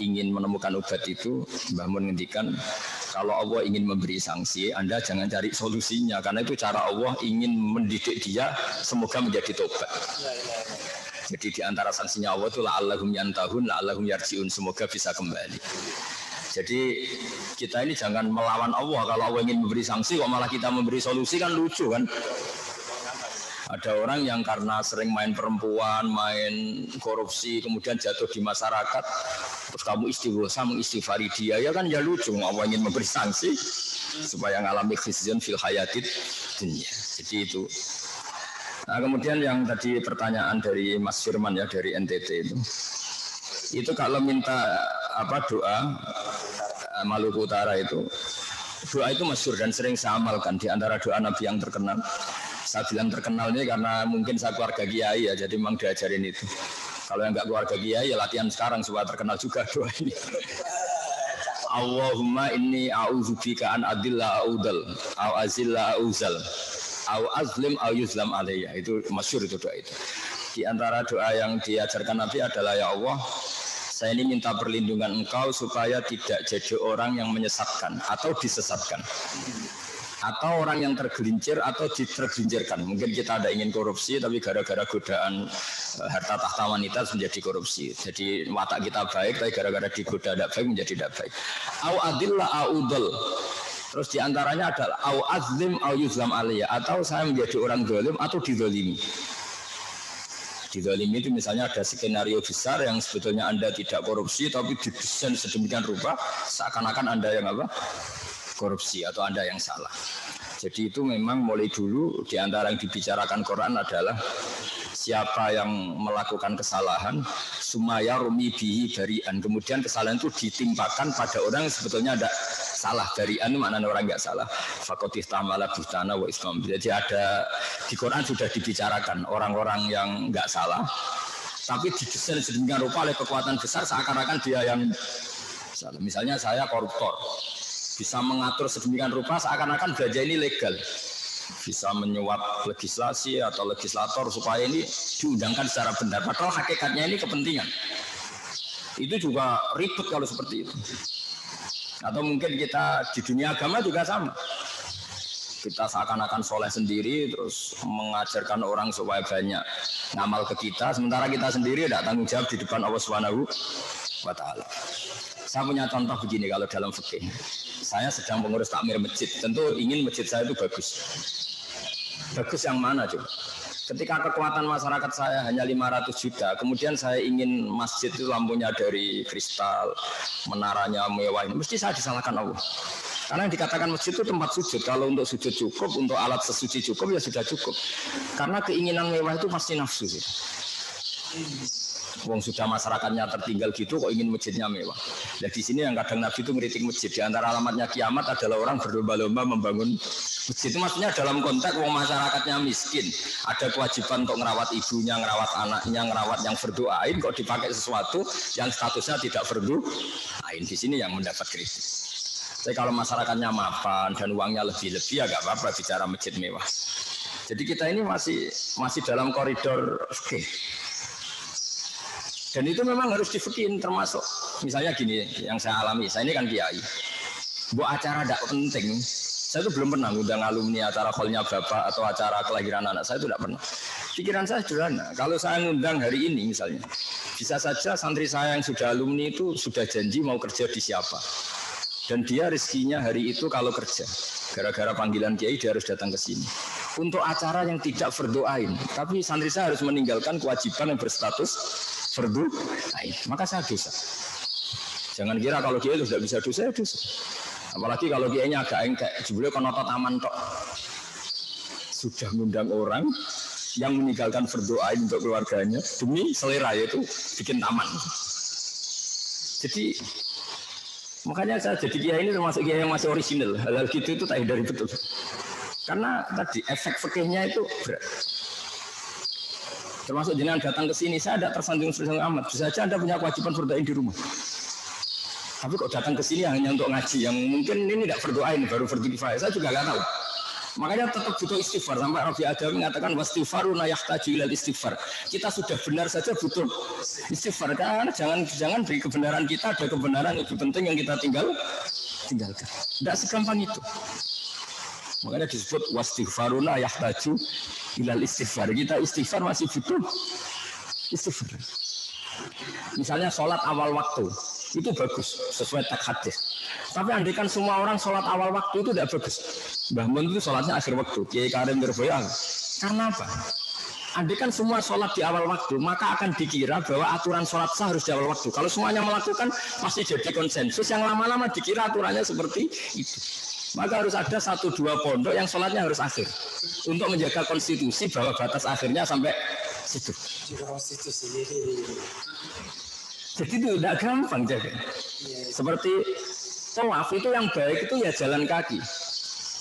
ingin menemukan obat itu, Mbah Mun ngendikan kalau Allah ingin memberi sanksi, Anda jangan cari solusinya karena itu cara Allah ingin mendidik dia semoga menjadi tobat. Jadi di antara sanksinya Allah itu la'allahum yantahun, la'allahum yarji'un, semoga bisa kembali. Jadi kita ini jangan melawan Allah. Kalau Allah ingin memberi sanksi kok malah kita memberi solusi kan lucu kan. Ada orang yang karena sering main perempuan, main korupsi, kemudian jatuh di masyarakat, terus kamu istighosa mengistighfari dia, ya kan ya lucu. Allah ingin memberi sanksi supaya ngalami khizyun fil hayatid dunya. Jadi itu. Nah, kemudian yang tadi pertanyaan dari Mas Firman ya dari NTT itu kalau minta doa Maluku Utara itu doa itu masyhur dan sering saya amalkan di antara doa Nabi yang terkenal. Saya bilang terkenal ini karena mungkin saya keluarga kiai ya, jadi memang diajarin itu. Kalau yang nggak keluarga kiai ya latihan sekarang supaya terkenal juga doa ini. Allahumma inni a'udzubika an adilla a'udal au azilla a'uzal au azlim au yuzlam alayya. Itu masyhur itu doa itu. Di antara doa yang diajarkan Nabi adalah ya Allah, saya ini minta perlindungan Engkau supaya tidak jadi orang yang menyesatkan atau disesatkan. atau orang yang tergelincir atau tergelincirkan. Mungkin kita ada ingin korupsi tapi gara-gara godaan harta tahta wanita menjadi korupsi. Jadi watak kita baik tapi gara-gara digoda tidak baik menjadi tidak baik. Au adillah audul. Terus diantaranya adalah au azlim au yuzlam aliyah, atau saya menjadi orang zalim atau dizalimi. Dizalimi itu misalnya ada skenario besar yang sebetulnya Anda tidak korupsi tapi didesain sedemikian rupa seakan-akan Anda yang apa? Korupsi atau Anda yang salah. Jadi itu memang mulai dulu di antara yang dibicarakan Quran adalah siapa yang melakukan kesalahan sumaya rumi bihi barian, kemudian kesalahan itu ditimpakan pada orang yang sebetulnya ada salah. Barian itu maknanya orang nggak salah. Fakotih tamala bustana wa islam. Jadi ada di Quran sudah dibicarakan orang-orang yang nggak salah tapi didesain sedemikian rupa oleh kekuatan besar seakan-akan dia yang salah. Misalnya saya koruptor, bisa mengatur sedemikian rupa seakan-akan gajah ini legal, bisa menyuap legislasi atau legislator supaya ini diundangkan secara benar, padahal hakikatnya ini kepentingan. Itu juga ribet kalau seperti itu. Atau mungkin kita di dunia agama juga sama, kita seakan-akan soleh sendiri terus mengajarkan orang supaya banyak ngamal ke kita, sementara kita sendiri tidak tanggung jawab di depan Allah Subhanahu wa Ta'ala. Saya punya contoh begini kalau dalam fikih. Saya sedang pengurus takmir masjid. Tentu ingin masjid saya itu bagus. Bagus yang mana coba? Ketika kekuatan masyarakat saya hanya 500 juta, kemudian saya ingin masjid itu lampunya dari kristal, menaranya mewah, mesti saya disalahkan Allah. Karena yang dikatakan masjid itu tempat sujud. Kalau untuk sujud cukup, untuk alat sesuci cukup, ya sudah cukup. Karena keinginan mewah itu pasti nafsu. Wong sudah masyarakatnya tertinggal gitu kok ingin masjidnya mewah. Nah di sini yang kadang Nabi itu ngeritik masjid. Di antara alamatnya kiamat adalah orang berlomba-lomba membangun masjid. Itu maksudnya dalam konteks wong masyarakatnya miskin, ada kewajiban untuk ngerawat ibunya, ngerawat anaknya, ngerawat yang berdoain, kok dipakai sesuatu yang statusnya tidak berdoain. Di sini yang mendapat kritik. Jadi kalau masyarakatnya mapan dan uangnya lebih-lebih ya gak apa-apa bicara masjid mewah. Jadi kita ini masih dalam koridor fikih. Dan itu memang harus difikirin, termasuk misalnya gini yang saya alami, saya ini kan kiai, buat acara tidak penting, saya itu belum pernah ngundang alumni acara callnya bapak atau acara kelahiran anak saya itu tidak pernah. Pikiran saya sederhana, kalau saya ngundang hari ini misalnya, bisa saja santri saya yang sudah alumni itu sudah janji mau kerja di siapa, dan dia rezekinya hari itu kalau kerja, gara-gara panggilan kiai dia harus datang ke sini. Untuk acara yang tidak berdoain, tapi santri saya harus meninggalkan kewajiban yang berstatus fardu ain, maka saya dosa. Jangan kira kalau dia itu tidak bisa dosa, ya dosa. Apalagi kalau dia agak engkek, jebule kono taman tok. Sudah mengundang orang yang meninggalkan fardu ain untuk keluarganya demi selera, yaitu bikin taman. Jadi makanya saya jadi kiai ini termasuk kiai yang masih orisinal. Hal-hal gitu itu tak hindari betul. Karena tadi efek fikihnya itu berat. Termasuk jenengan datang ke sini, saya tidak tersandung amat. Bisa saja Anda punya kewajiban berdoain di rumah. Tapi kok datang ke sini hanya untuk ngaji, yang mungkin ini tidak berdoain, baru fardu kifayah. Saya juga nggak tahu. Makanya tetap butuh istighfar. Sampai Rabi Adawi mengatakan wastighfaruna yahtaju ilal istighfar. Kita sudah benar saja butuh istighfar. Karena jangan beri kebenaran kita, ada kebenaran lebih penting yang kita tinggalkan. Tidak segampang itu. Makanya disebut wastighfaruna yahtaju ilal istighfar. Kita istighfar masih butuh istighfar. Misalnya sholat awal waktu itu bagus sesuai teks hadis. Tapi andaikan semua orang sholat awal waktu itu tidak bagus. Mbah Mun itu sholatnya akhir waktu. Kiai Karim Nirboya. Karena apa? Andaikan semua sholat di awal waktu, maka akan dikira bahwa aturan sholat sah harus di awal waktu. Kalau semuanya melakukan, pasti jadi konsensus. Yang lama-lama dikira aturannya seperti itu. Maka harus ada 1-2 pondok yang sholatnya harus akhir untuk menjaga konstitusi bahwa batas akhirnya sampai situ. Jadi itu tidak gampang jaga. Seperti tawaf itu yang baik itu ya jalan kaki.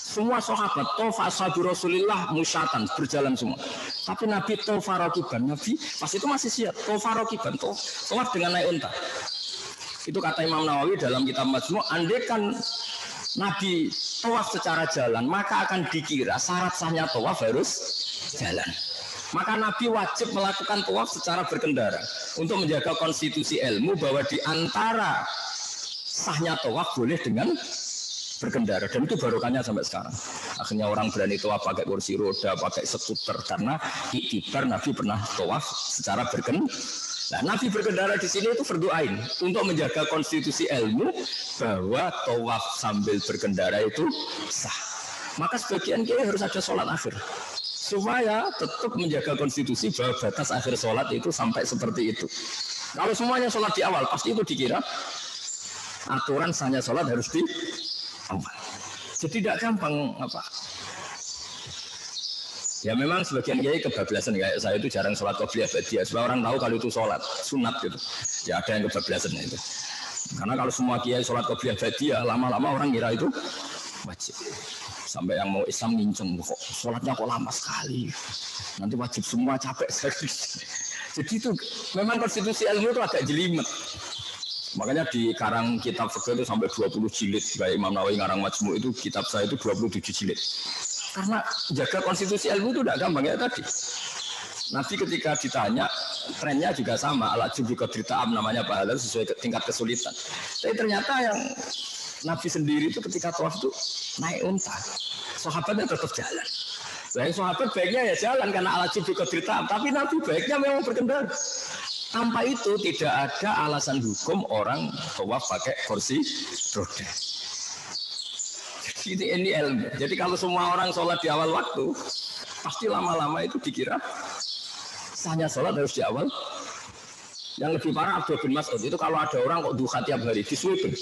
Semua sahabat tawaf ashabi Rasulillah musyatan berjalan semua. Tapi Nabi tawaf rakiban, Nabi pas itu masih siap tawaf rakiban, tawaf dengan naik unta. Itu kata Imam Nawawi dalam kitab Majmu', andaikan Nabi tawaf secara jalan, maka akan dikira syarat sahnya tawaf harus jalan. Maka Nabi wajib melakukan tawaf secara berkendara untuk menjaga konstitusi ilmu bahwa di antara sahnya tawaf boleh dengan berkendara, dan itu barokahnya sampai sekarang. Akhirnya orang berani tawaf pakai kursi roda, pakai skuter, karena iktibar Nabi pernah tawaf secara berkendara. Nah, Nabi berkendara di sini itu fardu ain untuk menjaga konstitusi ilmu bahwa tawaf sambil berkendara itu sah. Maka sebagian kiai harus ada sholat akhir supaya tetap menjaga konstitusi bahwa batas akhir sholat itu sampai seperti itu. Kalau semuanya sholat di awal, pasti itu dikira aturan sahnya sholat harus di awal. Jadi tidak gampang apa. Ya memang sebagian kiai kebablasan, kayak saya itu jarang sholat qobliyah ba'diyah. Supaya orang tahu kalau itu sholat sunat gitu. Ya ada yang kebablasan itu. Karena kalau semua kiai sholat qobliyah ba'diyah, lama-lama orang kira itu wajib. Sampai yang mau Islam nginceng, kok sholatnya kok lama sekali. Nanti wajib semua capek sekali. Jadi itu memang konstitusi ilmu itu agak jelimet. Makanya di karang kitab fikih itu sampai 20 jilid. Kayak Imam Nawawi ngarang Majmu' itu kitab saya itu 27 jilid. Karena jaga konstitusi ilmu itu tidak gampang ya tadi. Nabi ketika ditanya, trennya juga sama. Al-ajib biqadri ta'am namanya pahala sesuai tingkat kesulitan. Tapi ternyata yang Nabi sendiri itu ketika tawaf itu naik unta. Sahabatnya tetap jalan. Saya sahabat baiknya ya jalan karena al-ajib biqadri ta'am. Tapi Nabi baiknya memang berkendara. Tanpa itu tidak ada alasan hukum orang tawaf pakai kursi roda. Jadi ini ilmu. Jadi kalau semua orang sholat di awal waktu, pasti lama-lama itu dikira sahnya sholat harus di awal. Yang lebih parah Abdul bin Mas'ud itu kalau ada orang kok duha tiap hari disuruh,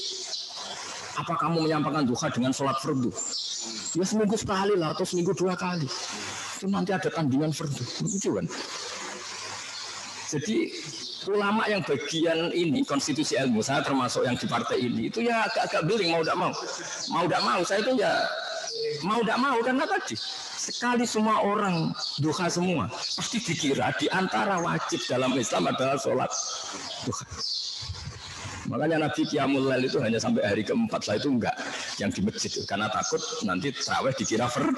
apa kamu menyampaikan duha dengan sholat fardu? Ya seminggu sekali lah atau seminggu 2 kali. Itu nanti ada tandingan fardu. Lucu kan? Jadi ulama yang bagian ini konstitusi ilmu, saya termasuk yang di partai ini, itu ya agak-agak beling mau tidak mau saya itu ya mau tidak mau karena tadi sekali semua orang duha semua pasti dikira di antara wajib dalam Islam adalah sholat duha. Makanya Nabi Qiyamul Lail itu hanya sampai hari keempat, setelah itu enggak yang di masjid karena takut nanti tarawih dikira fardu.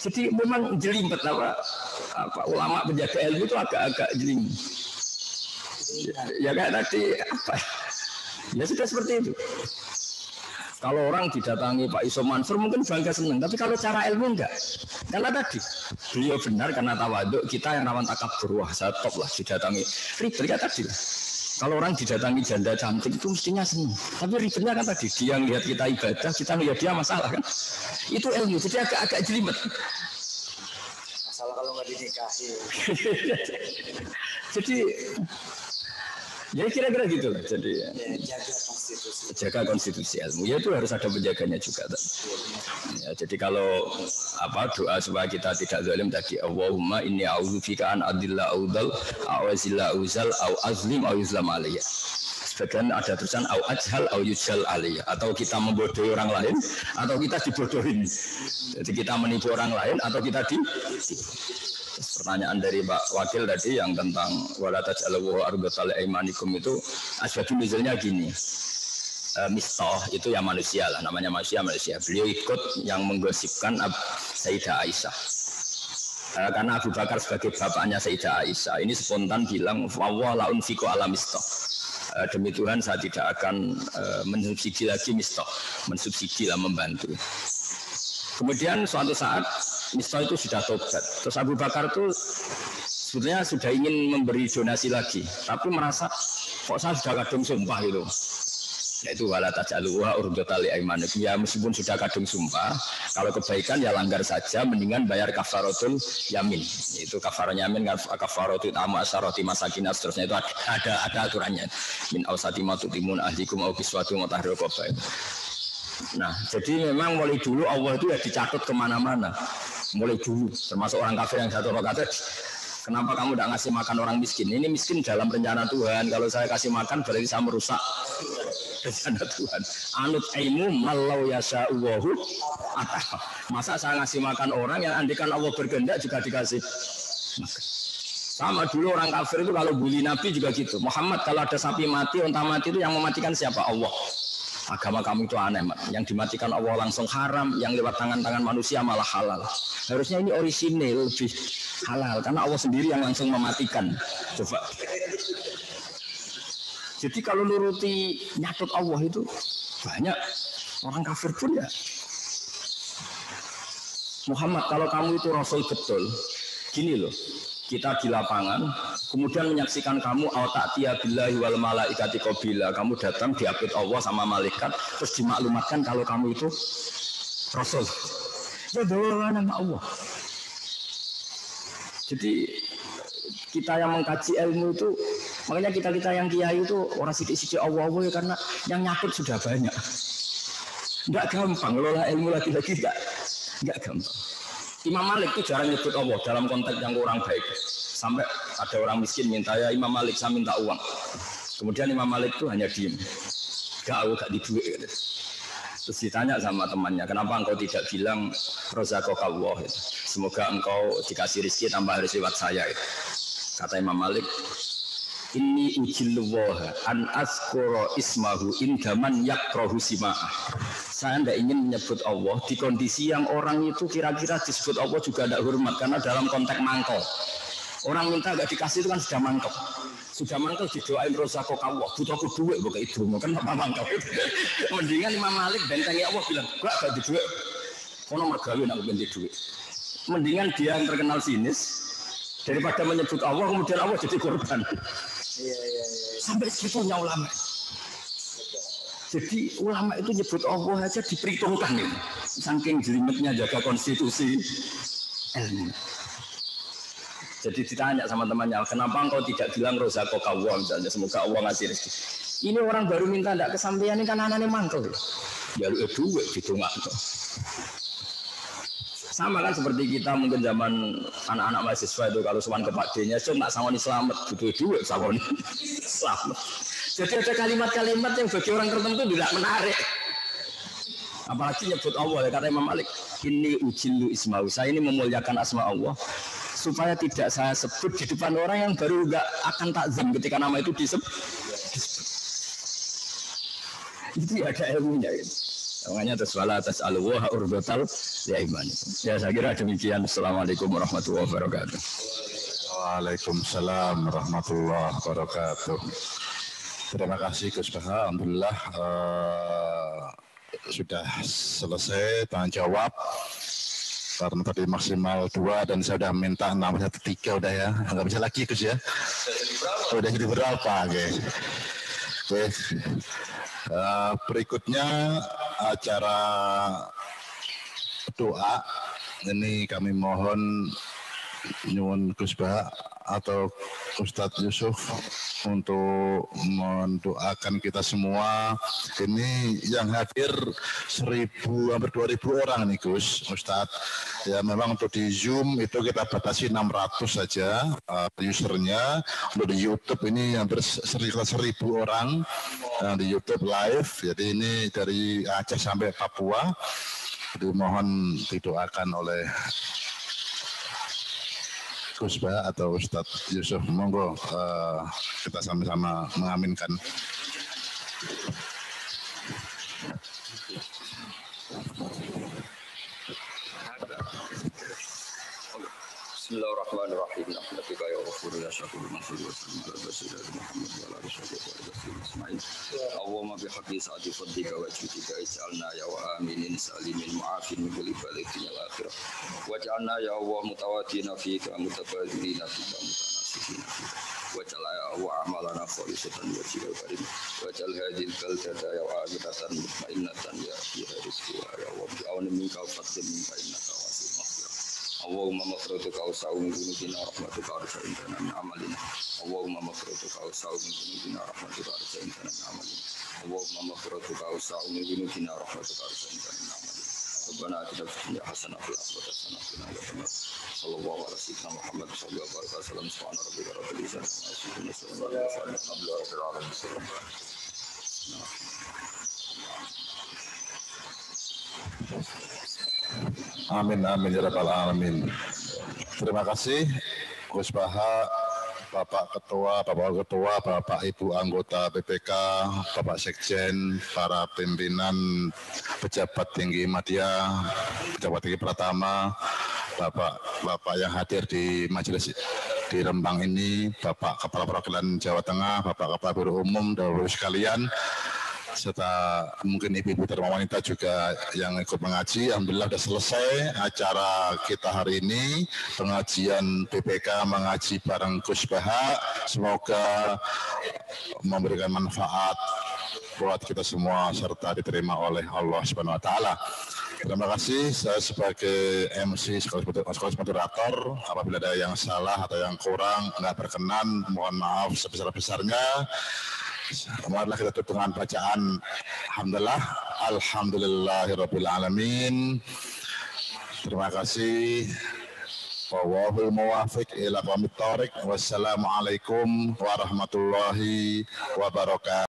Jadi memang jelimet apa ulama penjaga ilmu itu agak-agak jelimet. Ya kayak tadi apa? Ya sudah seperti itu. Kalau orang didatangi Pak Iso Mansur mungkin bangga senang, tapi kalau cara ilmu enggak. Karena tadi beliau benar karena tawaduk, kita yang rawan takabur, wah saya top lah didatangi. Ribet ya tadi lah. Kalau orang didatangi janda cantik itu mestinya senang. Tapi ribetnya kan tadi dia ngelihat kita ibadah, kita ngelihat dia masalah kan. Itu ilmu, jadi agak-agak jelimet. Masalah kalau nggak dinikahi. Jadi ya kira-kira gitu lah. Jadi jaga konstitusi ilmu. Ya itu harus ada penjaganya juga. Ya, jadi kalau doa supaya kita tidak zalim tadi, Allahumma inni a'udzubika an adilla audal a'wazilla auzal au azlim au yuzlam alayya. Sebagian ada tulisan au ajhal au yujhal alayya, atau kita membodohi orang lain atau kita dibodohin. Jadi kita menipu orang lain atau kita pertanyaan dari Pak Wakil tadi yang tentang wala taj'alu arbatan aimanikum itu asbabun nuzulnya gini. Mistah itu ya manusia lah, namanya manusia. Beliau ikut yang menggosipkan Sayyidah Aisyah. Karena Abu Bakar sebagai bapaknya Sayyidah Aisyah ini spontan bilang wa la unfiqu ala mistah. Demi Tuhan saya tidak akan mensubsidi lagi mistah, mensubsidi lah, membantu. Kemudian suatu saat Mistah itu sudah tobat. Terus Abu Bakar itu sebetulnya sudah ingin memberi donasi lagi, tapi merasa kok saya sudah kadung sumpah gitu. Yaitu wala taj'aluha urdatan li aimanikum. Ya meskipun sudah kadung sumpah, kalau kebaikan ya langgar saja, mendingan bayar kafaratul yamin. Itu kafarat yamin, kafaratul tamu asharati masakin, seterusnya itu ada aturannya. Min ausati ma tutimun ahlikum au kiswatu mutahrir qabain. Nah, jadi memang mulai dulu Allah itu ya dicatat kemana-mana. Mulai dulu, termasuk orang kafir yang satu rokaat. Kenapa kamu tidak ngasih makan orang miskin? Ini miskin dalam rencana Tuhan. Kalau saya kasih makan berarti saya merusak rencana Tuhan. Anut aimu malau yasha'uwahu atah. Masa saya ngasih makan orang yang andikan Allah berkehendak juga dikasih makan. Sama dulu orang kafir itu kalau bully Nabi juga gitu. Muhammad kalau ada sapi mati, unta mati itu yang mematikan siapa? Allah. Agama kamu itu aneh, yang dimatikan Allah langsung haram, yang lewat tangan-tangan manusia malah halal. Harusnya ini orisinil, lebih halal, karena Allah sendiri yang langsung mematikan. Coba. Jadi kalau nuruti nyatut Allah itu Banyak orang kafir pun ya. Muhammad, kalau kamu itu Rasul betul, gini loh, kita di lapangan, kemudian menyaksikan kamu al-ta'tiya billahi wal malaikati qabila, kamu datang diapit Allah sama malaikat, terus dimaklumatkan kalau kamu itu Rasul. Ya bawa nama Allah. Jadi kita yang mengkaji ilmu itu, makanya kita yang kiai itu orang sidik-sidik Allah ya, karena yang nyakut sudah banyak. Enggak gampang ngelola ilmu lagi-lagi enggak gampang. Imam Malik itu jarang nyebut Allah dalam konteks yang kurang baik. Sampai ada orang miskin minta, ya Imam Malik saya minta uang. Kemudian Imam Malik itu hanya diem. Gak di duit. Terus ditanya sama temannya, kenapa engkau tidak bilang rozaqaka Allah? Semoga engkau dikasih rezeki tambah harus lewat saya. Kata Imam Malik, inni ujilluwaha an azkura ismahu indaman yakrahu sima'ah. Saya tidak ingin menyebut Allah di kondisi yang orang itu kira-kira disebut Allah juga tidak hormat, karena dalam konteks mangkok. Orang minta gak dikasih itu kan sudah mangkok. Sudah mangkok didoain rozaqaka Allah, butuhku duit bukan itu, kan apa mangkok. Mendingan Imam Malik bentengi Allah bilang, gak di duit. Kono mergawe nak ganti duit. Mendingan dia yang terkenal sinis daripada menyebut Allah kemudian Allah jadi korban. Sampai segitunya ulama. Jadi ulama itu nyebut Allah aja diperhitungkan ini. Saking jelimetnya jaga konstitusi ilmu. Jadi ditanya sama temannya, kenapa engkau tidak bilang rozaqaka Allah misalnya, semoga Allah ngasih rezeki. Ini orang baru minta tidak kesampaian, ini kan anaknya mangkel. Ya duit ditungak. Sama kan seperti kita mungkin zaman anak-anak mahasiswa itu kalau sowan ke Pak D-nya, nak sawani selamat, butuh duit sawani selamat. Jadi ada kalimat-kalimat yang bagi orang tertentu tidak menarik. Apalagi nyebut Allah, ya, kata Imam Malik, ini ujillu isma'u, saya ini memuliakan asma Allah supaya tidak saya sebut di depan orang yang baru nggak akan takzim ketika nama itu disebut. Itu ya ada ilmunya gitu. Makanya atas wala atas alwah urbatal ya iman. Ya saya kira demikian. Assalamualaikum warahmatullahi wabarakatuh. Waalaikumsalam warahmatullahi wabarakatuh. Terima kasih Gus Baha. Alhamdulillah sudah selesai tanya jawab. Karena tadi maksimal 2 dan saya sudah minta namanya 3 udah ya. Nggak bisa lagi Gus ya. Udah jadi berapa? Oke. Berikutnya acara doa. Ini kami mohon nyuwun Gus Baha atau Ustadz Yusuf untuk mendoakan kita semua. Ini yang hadir 1.000 hampir 2.000 orang nih Gus Ustadz. Ya memang untuk di Zoom itu kita batasi 600 saja usernya. Untuk di YouTube ini hampir 1.000 orang di YouTube live. Jadi ini dari Aceh sampai Papua. Jadi mohon didoakan oleh Gus Baha atau Ustadz Yusuf. Monggo kita sama-sama mengaminkan. Bismillahirrahmanirrahim. Alhamdulillah ya Rabbul alamin. Muhammad wa ala alihi Allahumma bihaqqi sa'ati fadlika wa judika ij'alna ya wa aminin salimin mu'afin min kulli bala'in ya akhirah. Waj'alna ya Allah mutawadina fika mutabadzilina fika mutanasihina fika. Waj'al ya Allah amalana khalisatan wa jilal karim. Waj'al hadhil baldata ya aminatan mutmainnatan ya fiha rizqi wa ya Allah bi'awni minka fadlin minka innaka wasi'ul maghfirah. Allahumma maghfiratuka awsa'u min dhunubina rahmatuka arja'in min amalina. Allahumma maghfiratuka awsa'u min dhunubina rahmatuka arja'in min amalina. Allahumma maghfiratuka awsa'u min dhunubina rahmatuka arja'in min amalina. Rabbana atina fid dunya hasanah wa fil akhirati hasanah wa qina adzabannar. Sallallahu alaihi wasallam Muhammad sallallahu alaihi wasallam subhana rabbika rabbil izzati amma yasifun wa salamun alal mursalin walhamdulillahi rabbil alamin. Amin amin ya rabbal alamin. Terima kasih Gus Baha, Bapak Ketua, Bapak Ibu anggota BPK, Bapak Sekjen, para pimpinan pejabat tinggi media, pejabat tinggi Pratama, Bapak yang hadir di majelis di Rembang ini, Bapak Kepala Perwakilan Jawa Tengah, Bapak Kepala Biro Umum dan Bapak sekalian. serta mungkin ibu-ibu Dharma Wanita juga yang ikut mengaji. Alhamdulillah sudah selesai acara kita hari ini, pengajian BPK mengaji bareng Gus Baha. Semoga memberikan manfaat buat kita semua serta diterima oleh Allah Subhanahu wa taala. Terima kasih. Saya sebagai MC sekaligus moderator, apabila ada yang salah atau yang kurang nggak berkenan, mohon maaf sebesar-besarnya. Marilah kita tutup dengan bacaan Alhamdulillahirabbil alamin. Terima kasih. Wallahul muwaffiq ila aqwamit thoriq. Wassalamualaikum warahmatullahi wabarakatuh.